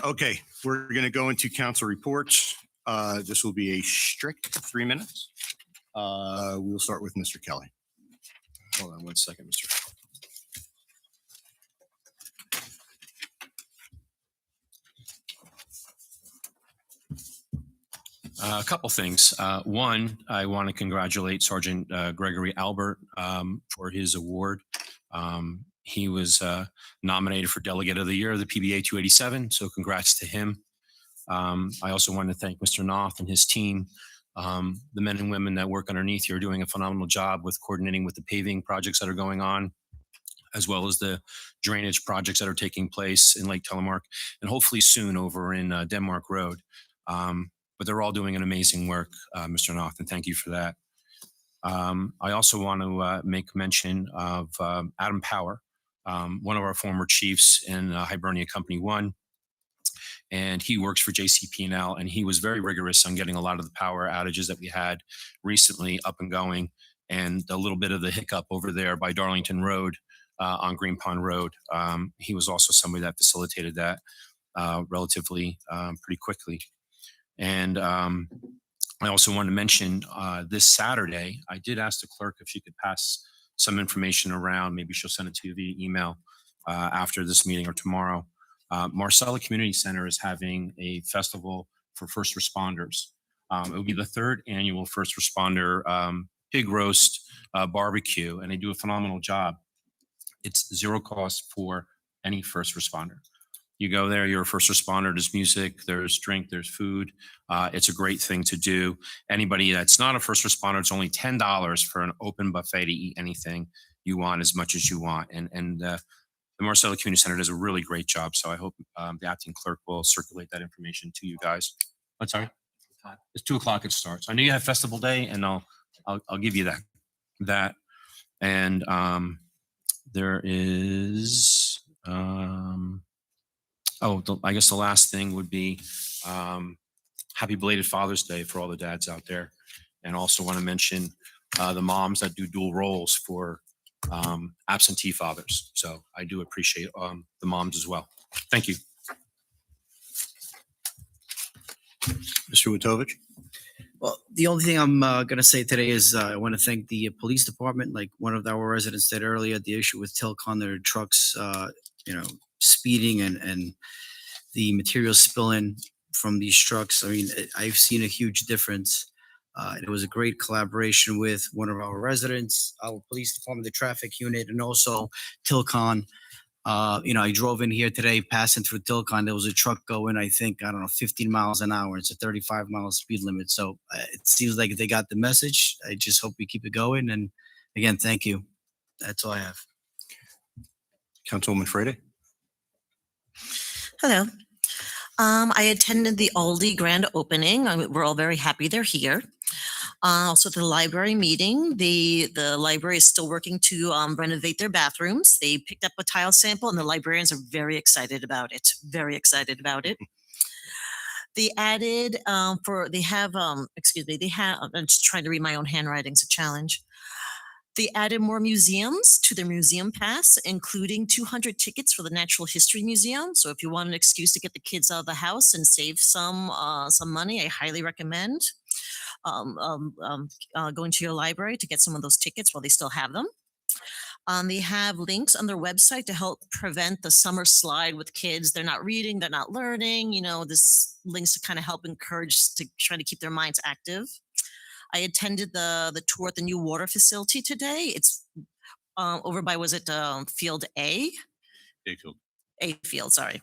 Okay, we're going to go into council reports. This will be a strict 3 minutes. We'll start with Mr. Kelly. Hold on one second, Mr. A couple things. One, I want to congratulate Sergeant Gregory Albert for his award. He was nominated for Delegate of the Year of the PBA 287, so congrats to him. I also want to thank Mr. Knopf and his team. The men and women that work underneath you are doing a phenomenal job with coordinating with the paving projects that are going on, as well as the drainage projects that are taking place in Lake Telemark and hopefully soon over in Denmark Road. But they're all doing an amazing work, Mr. Knopf, and thank you for that. I also want to make mention of Adam Power, one of our former chiefs in Hibernia Company 1. And he works for JCP&L, and he was very rigorous on getting a lot of the power outages that we had recently up and going, and a little bit of the hiccup over there by Darlington Road on Green Pond Road. He was also somebody that facilitated that relatively pretty quickly. And I also want to mention this Saturday, I did ask the clerk if she could pass some information around. Maybe she'll send it to you via email after this meeting or tomorrow. Marcella Community Center is having a festival for first responders. It will be the 3rd annual first responder pig roast barbecue, and they do a phenomenal job. It's zero cost for any first responder. You go there, you're a first responder, there's music, there's drink, there's food. It's a great thing to do. Anybody that's not a first responder, it's only $10 for an open buffet to eat anything you want as much as you want. And the Marcella Community Center does a really great job. So I hope the acting clerk will circulate that information to you guys. I'm sorry? It's 2:00 it starts. I know you have festival day, and I'll give you that. And there is, I guess the last thing would be happy belated Father's Day for all the dads out there. And also want to mention the moms that do dual roles for absentee fathers. So I do appreciate the moms as well. Thank you. Mr. Wojtovich? Well, the only thing I'm going to say today is I want to thank the police department. Like one of our residents said earlier, the issue with Tilcon, their trucks, speeding and the material spilling from these trucks. I mean, I've seen a huge difference. It was a great collaboration with one of our residents, our police department, the traffic unit, and also Tilcon. I drove in here today, passing through Tilcon. There was a truck going, 15 miles an hour. It's a 35-mile speed limit. So it seems like they got the message. I just hope we keep it going. And again, thank you. That's all I have. Councilwoman Freda? Hello. I attended the Aldi grand opening. We're all very happy they're here. Also the library meeting. The library is still working to renovate their bathrooms. They picked up a tile sample and the librarians are very excited about it. Very excited about it. They added I'm just trying to read my own handwriting, it's a challenge. They added more museums to their museum pass, including 200 tickets for the Natural History Museum. So if you want an excuse to get the kids out of the house and save some money, I highly recommend going to your library to get some of those tickets while they still have them. They have links on their website to help prevent the summer slide with kids. They're not reading, they're not learning. This links to kind of help encourage to try to keep their minds active. I attended the tour at the new water facility today. It's over by, Field A? A field, sorry.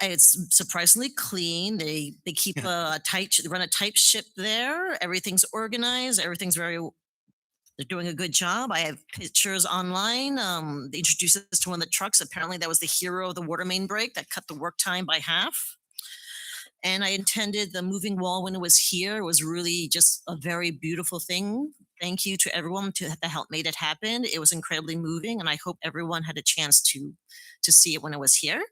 It's surprisingly clean. They keep they run a tight ship there. Everything's organized. They're doing a good job. I have pictures online. They introduced us to one of the trucks. Apparently that was the hero of the water main break that cut the work time by half. And I attended the moving wall when it was here. It was really just a very beautiful thing. Thank you to everyone that helped made it happen. It was incredibly moving, and I hope everyone had a chance to see it when it was here.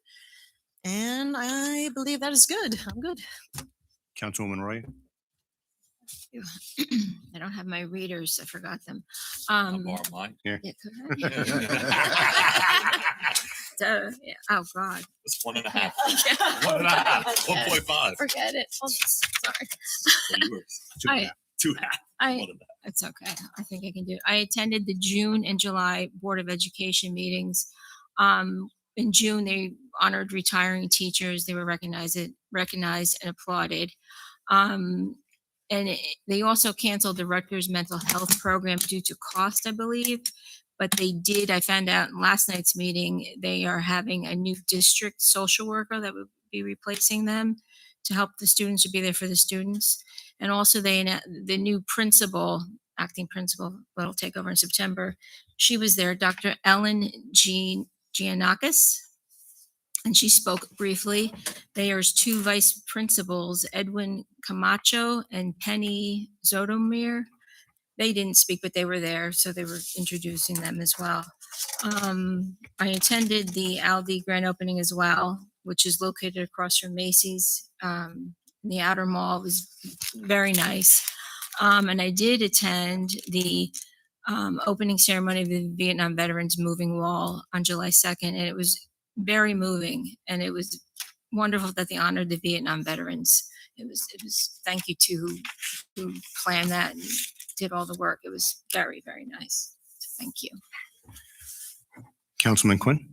And I believe that is good. I'm good. Councilwoman Roy? I don't have my readers. I forgot them. Borrow mine. Here. Yeah, could I? Yeah. Oh God. It's 1.5. 1.5. 1.5. Forget it. Oh, sorry. Well, two half. It's okay. I think I can do it. I attended the June and July Board of Education meetings. In June, they honored retiring teachers. They were recognized and applauded. They also canceled the Rutgers mental health program due to cost, I believe. But I found out in last night's meeting, they are having a new district social worker that would be replacing them to help the students, to be there for the students. And also the new acting principal, that'll take over in September. She was there, Dr. Ellen Giannakis, and she spoke briefly. There's two vice principals, Edwin Camacho and Penny Zodomir. They didn't speak, but they were there, so they were introducing them as well. I attended the Aldi grand opening as well, which is located across from Macy's in the outer mall. It was very nice. And I did attend the opening ceremony of the Vietnam Veterans Moving Wall on July 2nd, and it was very moving, and it was wonderful that they honored the Vietnam veterans. It was thank you to who planned that and did all the work. It was very, very nice. So thank you. Councilman Quinn?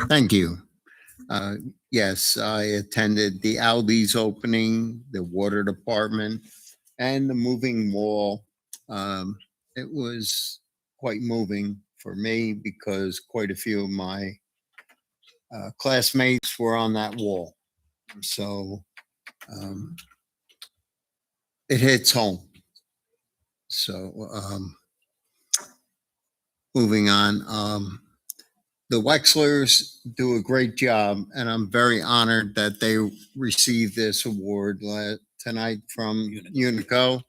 Thank you. Yes, I attended the Aldi's opening, the water department, and the moving wall. It was quite moving for me because quite a few of my classmates were on that wall. So it hits home. So moving on, the Wexlers do a great job, and I'm very honored that they received this award tonight from Unico.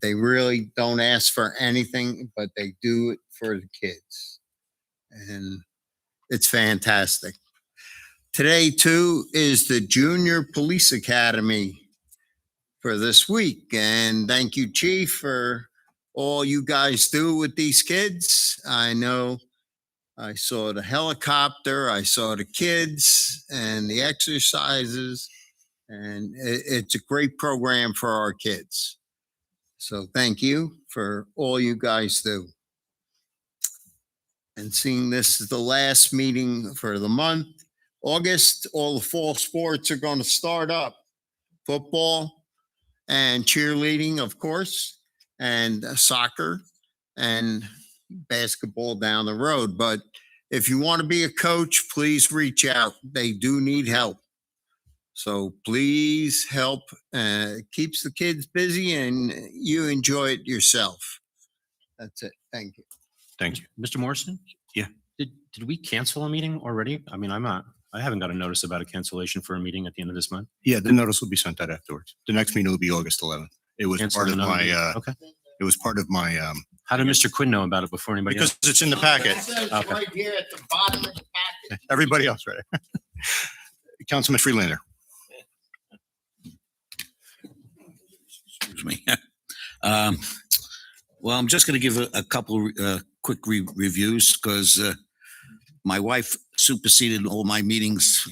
They really don't ask for anything, but they do it for the kids. And it's fantastic. Today, too, is the Junior Police Academy for this week. And thank you, Chief, for all you guys do with these kids. I know I saw the helicopter, I saw the kids and the exercises, and it's a great program for our kids. So thank you for all you guys do. And seeing this is the last meeting for the month, August, all the fall sports are going to start up. Football and cheerleading, of course, and soccer and basketball down the road. But if you want to be a coach, please reach out. They do need help. So please help. Keeps the kids busy and you enjoy it yourself. That's it. Thank you. Thank you. Mr. Morrison? Yeah. Did we cancel a meeting already? I mean, I haven't got a notice about a cancellation for a meeting at the end of this month. Yeah, the notice will be sent out afterwards. The next meeting will be August 11th. It was Cancel part of another my, meeting. Okay. it was part of my, How did Mr. Quinn know about it before anybody else? because it's in the packet. Okay. Right here at the bottom of the packet. Everybody else read it. Councilman Freelander. Excuse me. Well, I'm just going to give a couple quick reviews because my wife superseded all my meetings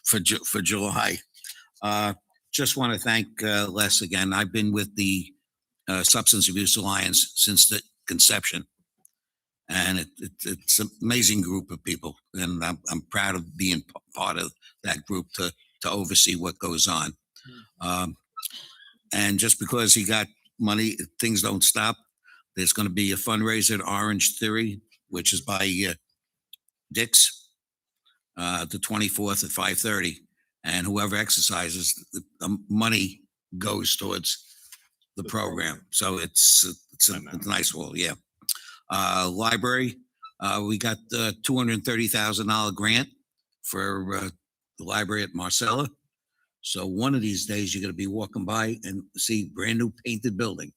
for July. Just want to thank Les again. I've been with the Substance Abuse Alliance since the conception, and it's an amazing group of people, and I'm proud of being part of that group to oversee what goes on. And just because he got money, things don't stop. There's going to be a fundraiser at Orange Theory, which is by Dick's, the 24th at 5:30. And whoever exercises, the money goes towards the program. So it's a nice role, yeah. Library, we got the $230,000 grant for the library at Marcella. So one of these days, you're going to be walking by and see brand new painted building.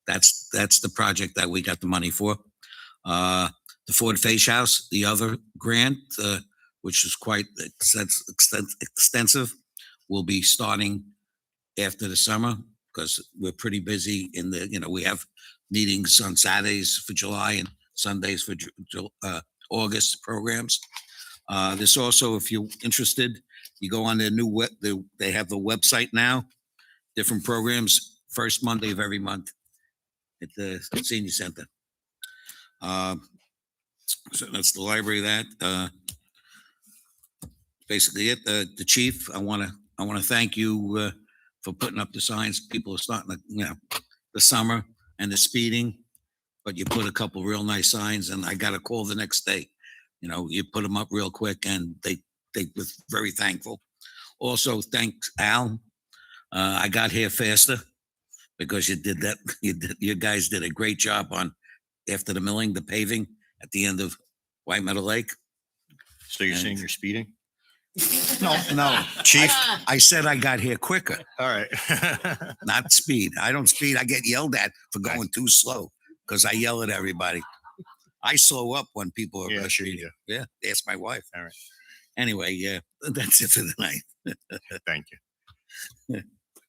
That's the project that we got the money for. The Ford Face House, the other grant, which is quite extensive, will be starting after the summer because we're pretty busy we have meetings on Saturdays for July and Sundays for August programs. There's also, if you're interested, you go on their new they have the website now, different programs, first Monday of every month at the senior center. So that's the library. That basically it. The chief, I want to thank you for putting up the signs. People are starting to, the summer and the speeding, but you put a couple real nice signs, and I got a call the next day. You put them up real quick, and they was very thankful. Also, thanks Al. I got here faster because you did that. You guys did a great job after the milling, the paving at the end of White Meadow Lake. So you're saying you're speeding? No, Chief. I said I got here quicker. All right. Not speed. I don't speed. I get yelled at for going too slow because I yell at everybody. I slow up when people are speeding. Yeah, ask my wife. All right. Anyway, yeah, that's it for the night. Thank you.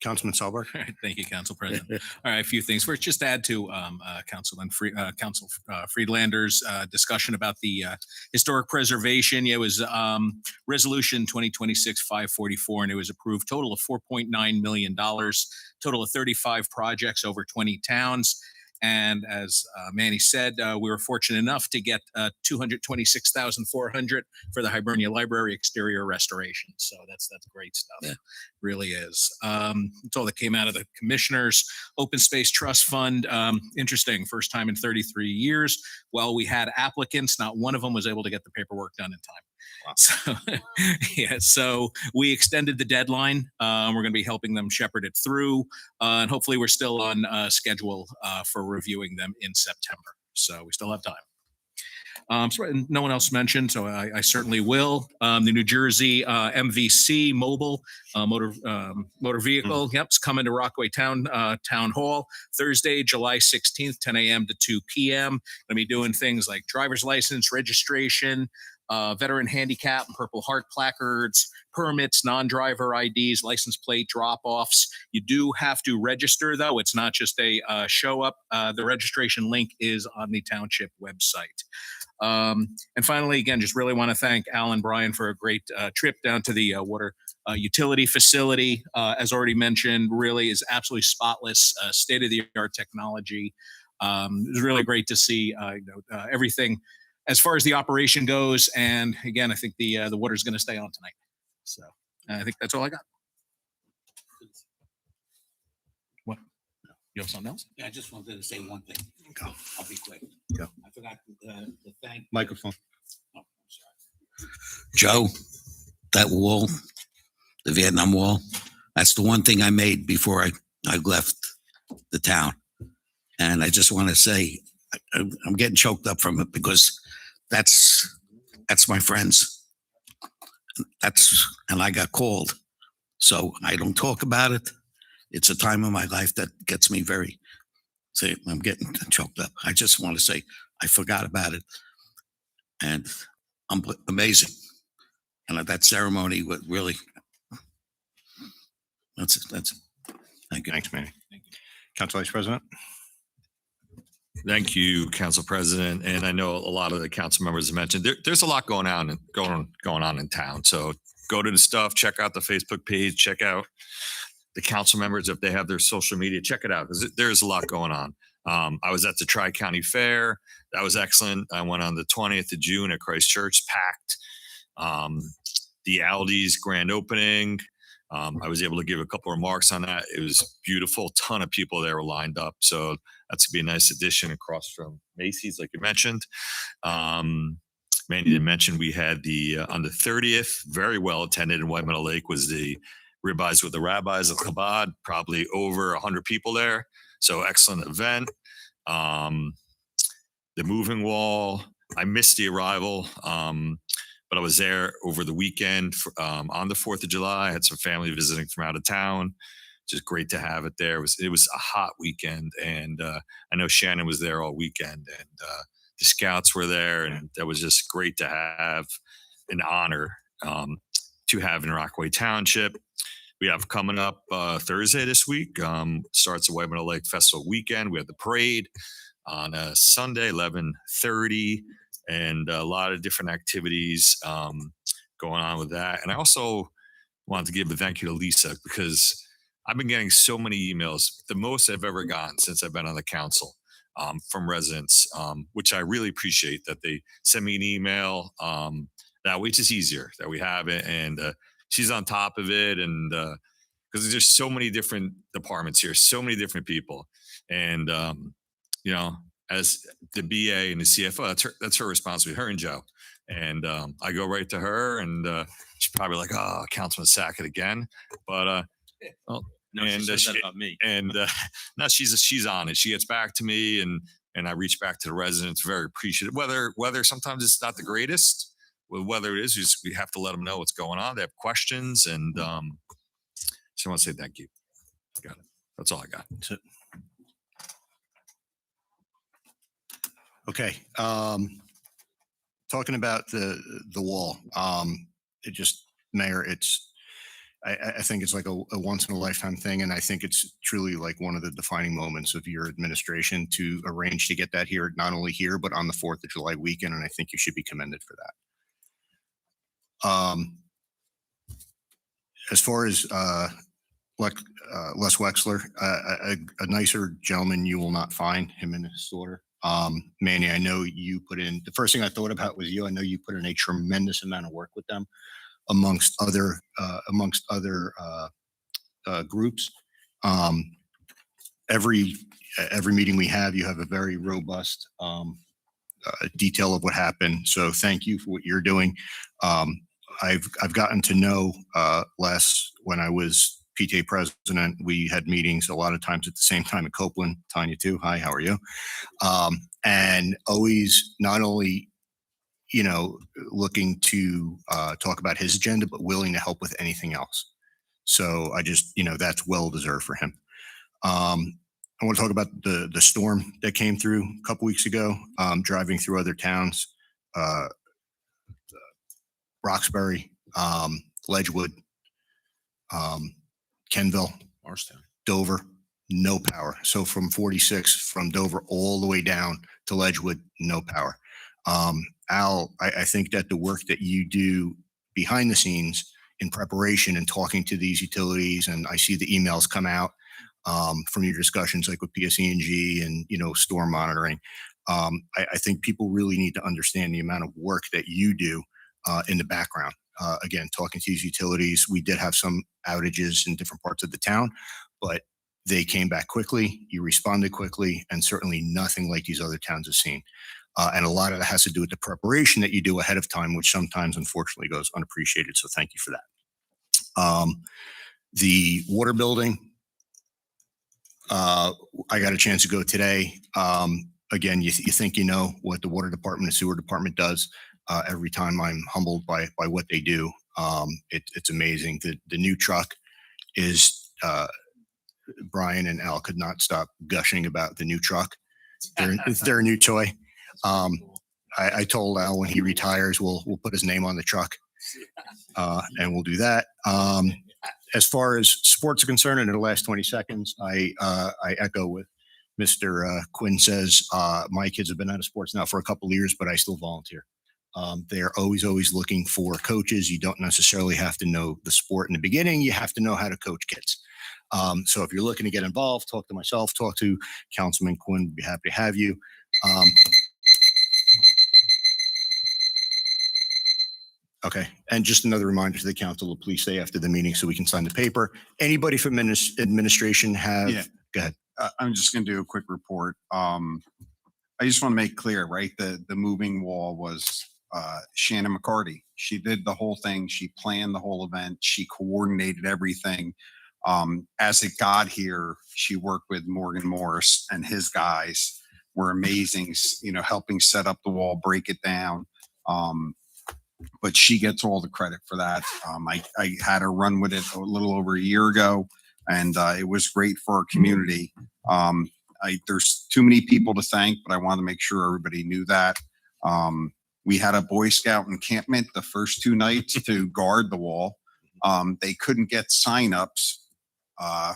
Councilman Solberg. Thank you, Council President. All right, a few things. First, just add to Council Friedlander's discussion about the historic preservation. It was Resolution 2026-544, and it was approved. Total of $4.9 million. Total of 35 projects over 20 towns. And as Manny said, we were fortunate enough to get $226,400 for the Hibernia Library exterior restoration. So that's great stuff. Yeah. Really is. It's all that came out of the Commissioners Open Space Trust Fund. Interesting. First time in 33 years. Well, we had applicants. Not one of them was able to get the paperwork done in time. Wow. So, so we extended the deadline. We're going to be helping them shepherd it through, and hopefully we're still on schedule for reviewing them in September. So we still have time. So no one else mentioned, so I certainly will. The New Jersey MVC mobile motor vehicle, yep, it's coming to Rockaway Town Hall Thursday, July 16th, 10 a.m. to 2 p.m. Going to be doing things like driver's license, registration, veteran handicap and Purple Heart placards, permits, non-driver IDs, license plate drop-offs. You do have to register, though. It's not just a show up. The registration link is on the township website. And finally, again, just really want to thank Al and Brian for a great trip down to the water utility facility. As already mentioned, really is absolutely spotless, state-of-the-art technology. It was really great to see everything as far as the operation goes. And again, I think the water is going to stay on tonight. So I think that's all I got. What? You have something else? Yeah, I just wanted to say one thing. Go. I'll be quick. Go. I forgot to thank microphone. Oh, I'm sorry. Joe, that wall, the Vietnam Wall, that's the one thing I made before I left the town. And I just want to say, I'm getting choked up from it because that's my friends. And I got called. So I don't talk about it. It's a time in my life that gets me I'm getting choked up. I just want to say, I forgot about it. And amazing. And that ceremony was really, that's it. Thank you. Thanks, Manny. Council Vice President? Thank you, Council President. And I know a lot of the council members have mentioned there's a lot going on in town. So go to the stuff, check out the Facebook page, check out the council members if they have their social media, check it out because there's a lot going on. I was at the Tri-County Fair. That was excellent. I went on the 20th of June at Christchurch, packed. The Aldi's grand opening. I was able to give a couple of remarks on that. It was beautiful. Ton of people there were lined up. So that's going to be a nice addition across from Macy's, like you mentioned. Manny didn't mention we had on the 30th, very well attended in White Meadow Lake was the Ribeyes with the Rabbis of Chabad, probably over 100 people there. So excellent event. The moving wall, I missed the arrival, but I was there over the weekend on the 4th of July. I had some family visiting from out of town. Just great to have it there. It was a hot weekend, and I know Shannon was there all weekend, and the scouts were there, and that was just great to have, an honor to have in Rockaway Township. We have coming up Thursday this week, starts the White Meadow Lake Festival weekend. We have the parade on a Sunday, 11:30, and a lot of different activities going on with that. And I also wanted to give a thank you to Lisa because I've been getting so many emails, the most I've ever gotten since I've been on the council from residents, which I really appreciate that they send me an email. That way it's just easier that we have it. And she's on top of it. And because there's so many different departments here, so many different people. And, as the BA and the CFO, that's her responsibility, her and Joe. And I go right to her, and she's probably like, "Oh, Councilman Sackett again." But No, she says that about me. And no, she's on it. She gets back to me, and I reach back to the residents. Very appreciative. Whether sometimes it's not the greatest, whether it is, we have to let them know what's going on. They have questions, and so I want to say thank you. Got it. That's all I got. That's it. Okay. Talking about the wall, Mayor, I think it's like a once in a lifetime thing. And I think it's truly like one of the defining moments of your administration to arrange to get that here, not only here, but on the 4th of July weekend. And I think you should be commended for that. As far as Les Wexler, a nicer gentleman you will not find, him and his daughter. Manny, I know you put in, the first thing I thought about was you. I know you put in a tremendous amount of work with them amongst other groups. Every meeting we have, you have a very robust detail of what happened. So thank you for what you're doing. I've gotten to know Les when I was PTA president. We had meetings a lot of times at the same time at Copeland. Tanya too. Hi, how are you? And always not only, looking to talk about his agenda, but willing to help with anything else. So I just, that's well deserved for him. I want to talk about the storm that came through a couple weeks ago, driving through other towns, Roxbury, Ledgewood, Kenville, Morristown, Dover, no power. So from 46 from Dover all the way down to Ledgewood, no power. Al, I think that the work that you do behind the scenes in preparation and talking to these utilities, and I see the emails come out from your discussions like with PSE&G and, storm monitoring. I think people really need to understand the amount of work that you do in the background. Again, talking to these utilities, we did have some outages in different parts of the town, but they came back quickly, you responded quickly, and certainly nothing like these other towns have seen. And a lot of that has to do with the preparation that you do ahead of time, which sometimes unfortunately goes unappreciated. So thank you for that. The water building, I got a chance to go today. Again, you think you know what the water department and sewer department does. Every time I'm humbled by what they do. It's amazing. The new truck is, Brian and Al could not stop gushing about the new truck. They're a new toy. I told Al when he retires, we'll put his name on the truck, and we'll do that. As far as sports are concerned, in the last 20 seconds, I echo what Mr. Quinn says. My kids have been out of sports now for a couple of years, but I still volunteer. They are always looking for coaches. You don't necessarily have to know the sport in the beginning. You have to know how to coach kids. So if you're looking to get involved, talk to myself, talk to Councilman Quinn. We'd be happy to have you. Okay. And just another reminder to the council to please stay after the meeting so we can sign the paper. Anybody from administration have? Yeah. Go ahead. I'm just going to do a quick report. I just want to make clear, right? The moving wall was Shannon McCarty. She did the whole thing. She planned the whole event. She coordinated everything. As it got here, she worked with Morgan Morris, and his guys were amazing, helping set up the wall, break it down. But she gets all the credit for that. I had her run with it a little over a year ago, and it was great for our community. There's too many people to thank, but I want to make sure everybody knew that. We had a Boy Scout encampment the first 2 nights to guard the wall. They couldn't get signups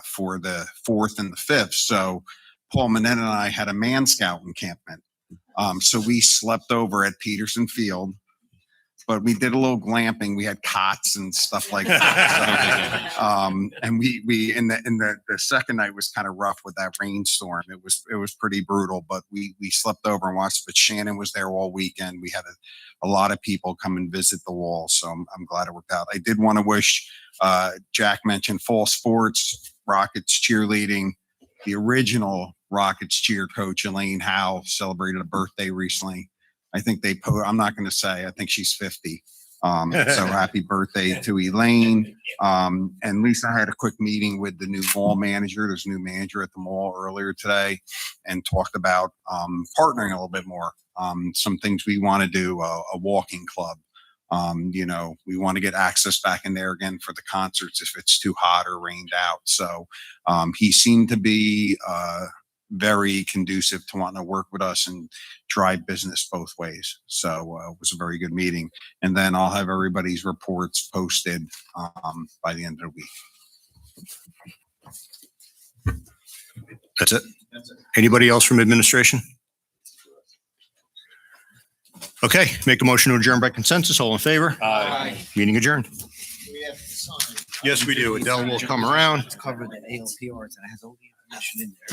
for the 4th and the 5th. So Paul Manette and I had a Man Scout encampment. So we slept over at Peterson Field, but we did a little glamping. We had cots and stuff like that. And we in the second night was kind of rough with that rainstorm. It was pretty brutal, but we slept over and watched. But Shannon was there all weekend. We had a lot of people come and visit the wall, so I'm glad it worked out. I did want to wish, Jack mentioned fall sports, Rockets cheerleading. The original Rockets cheer coach Elaine Howe celebrated a birthday recently. I think I'm not going to say, I think she's 50. So happy birthday to Elaine. And Lisa, I had a quick meeting with the new mall manager. There's a new manager at the mall earlier today, and talked about partnering a little bit more. Some things we want to do, a walking club. We want to get access back in there again for the concerts if it's too hot or rained out. So he seemed to be very conducive to wanting to work with us and drive business both ways. So it was a very good meeting. And then I'll have everybody's reports posted by the end of the week. That's it. Anybody else from administration? Okay, make a motion to adjourn by consensus. All in favor? Aye. Meeting adjourned. Yes, we do. Adele will come around. Cover the ALPRs and it has all the information in there.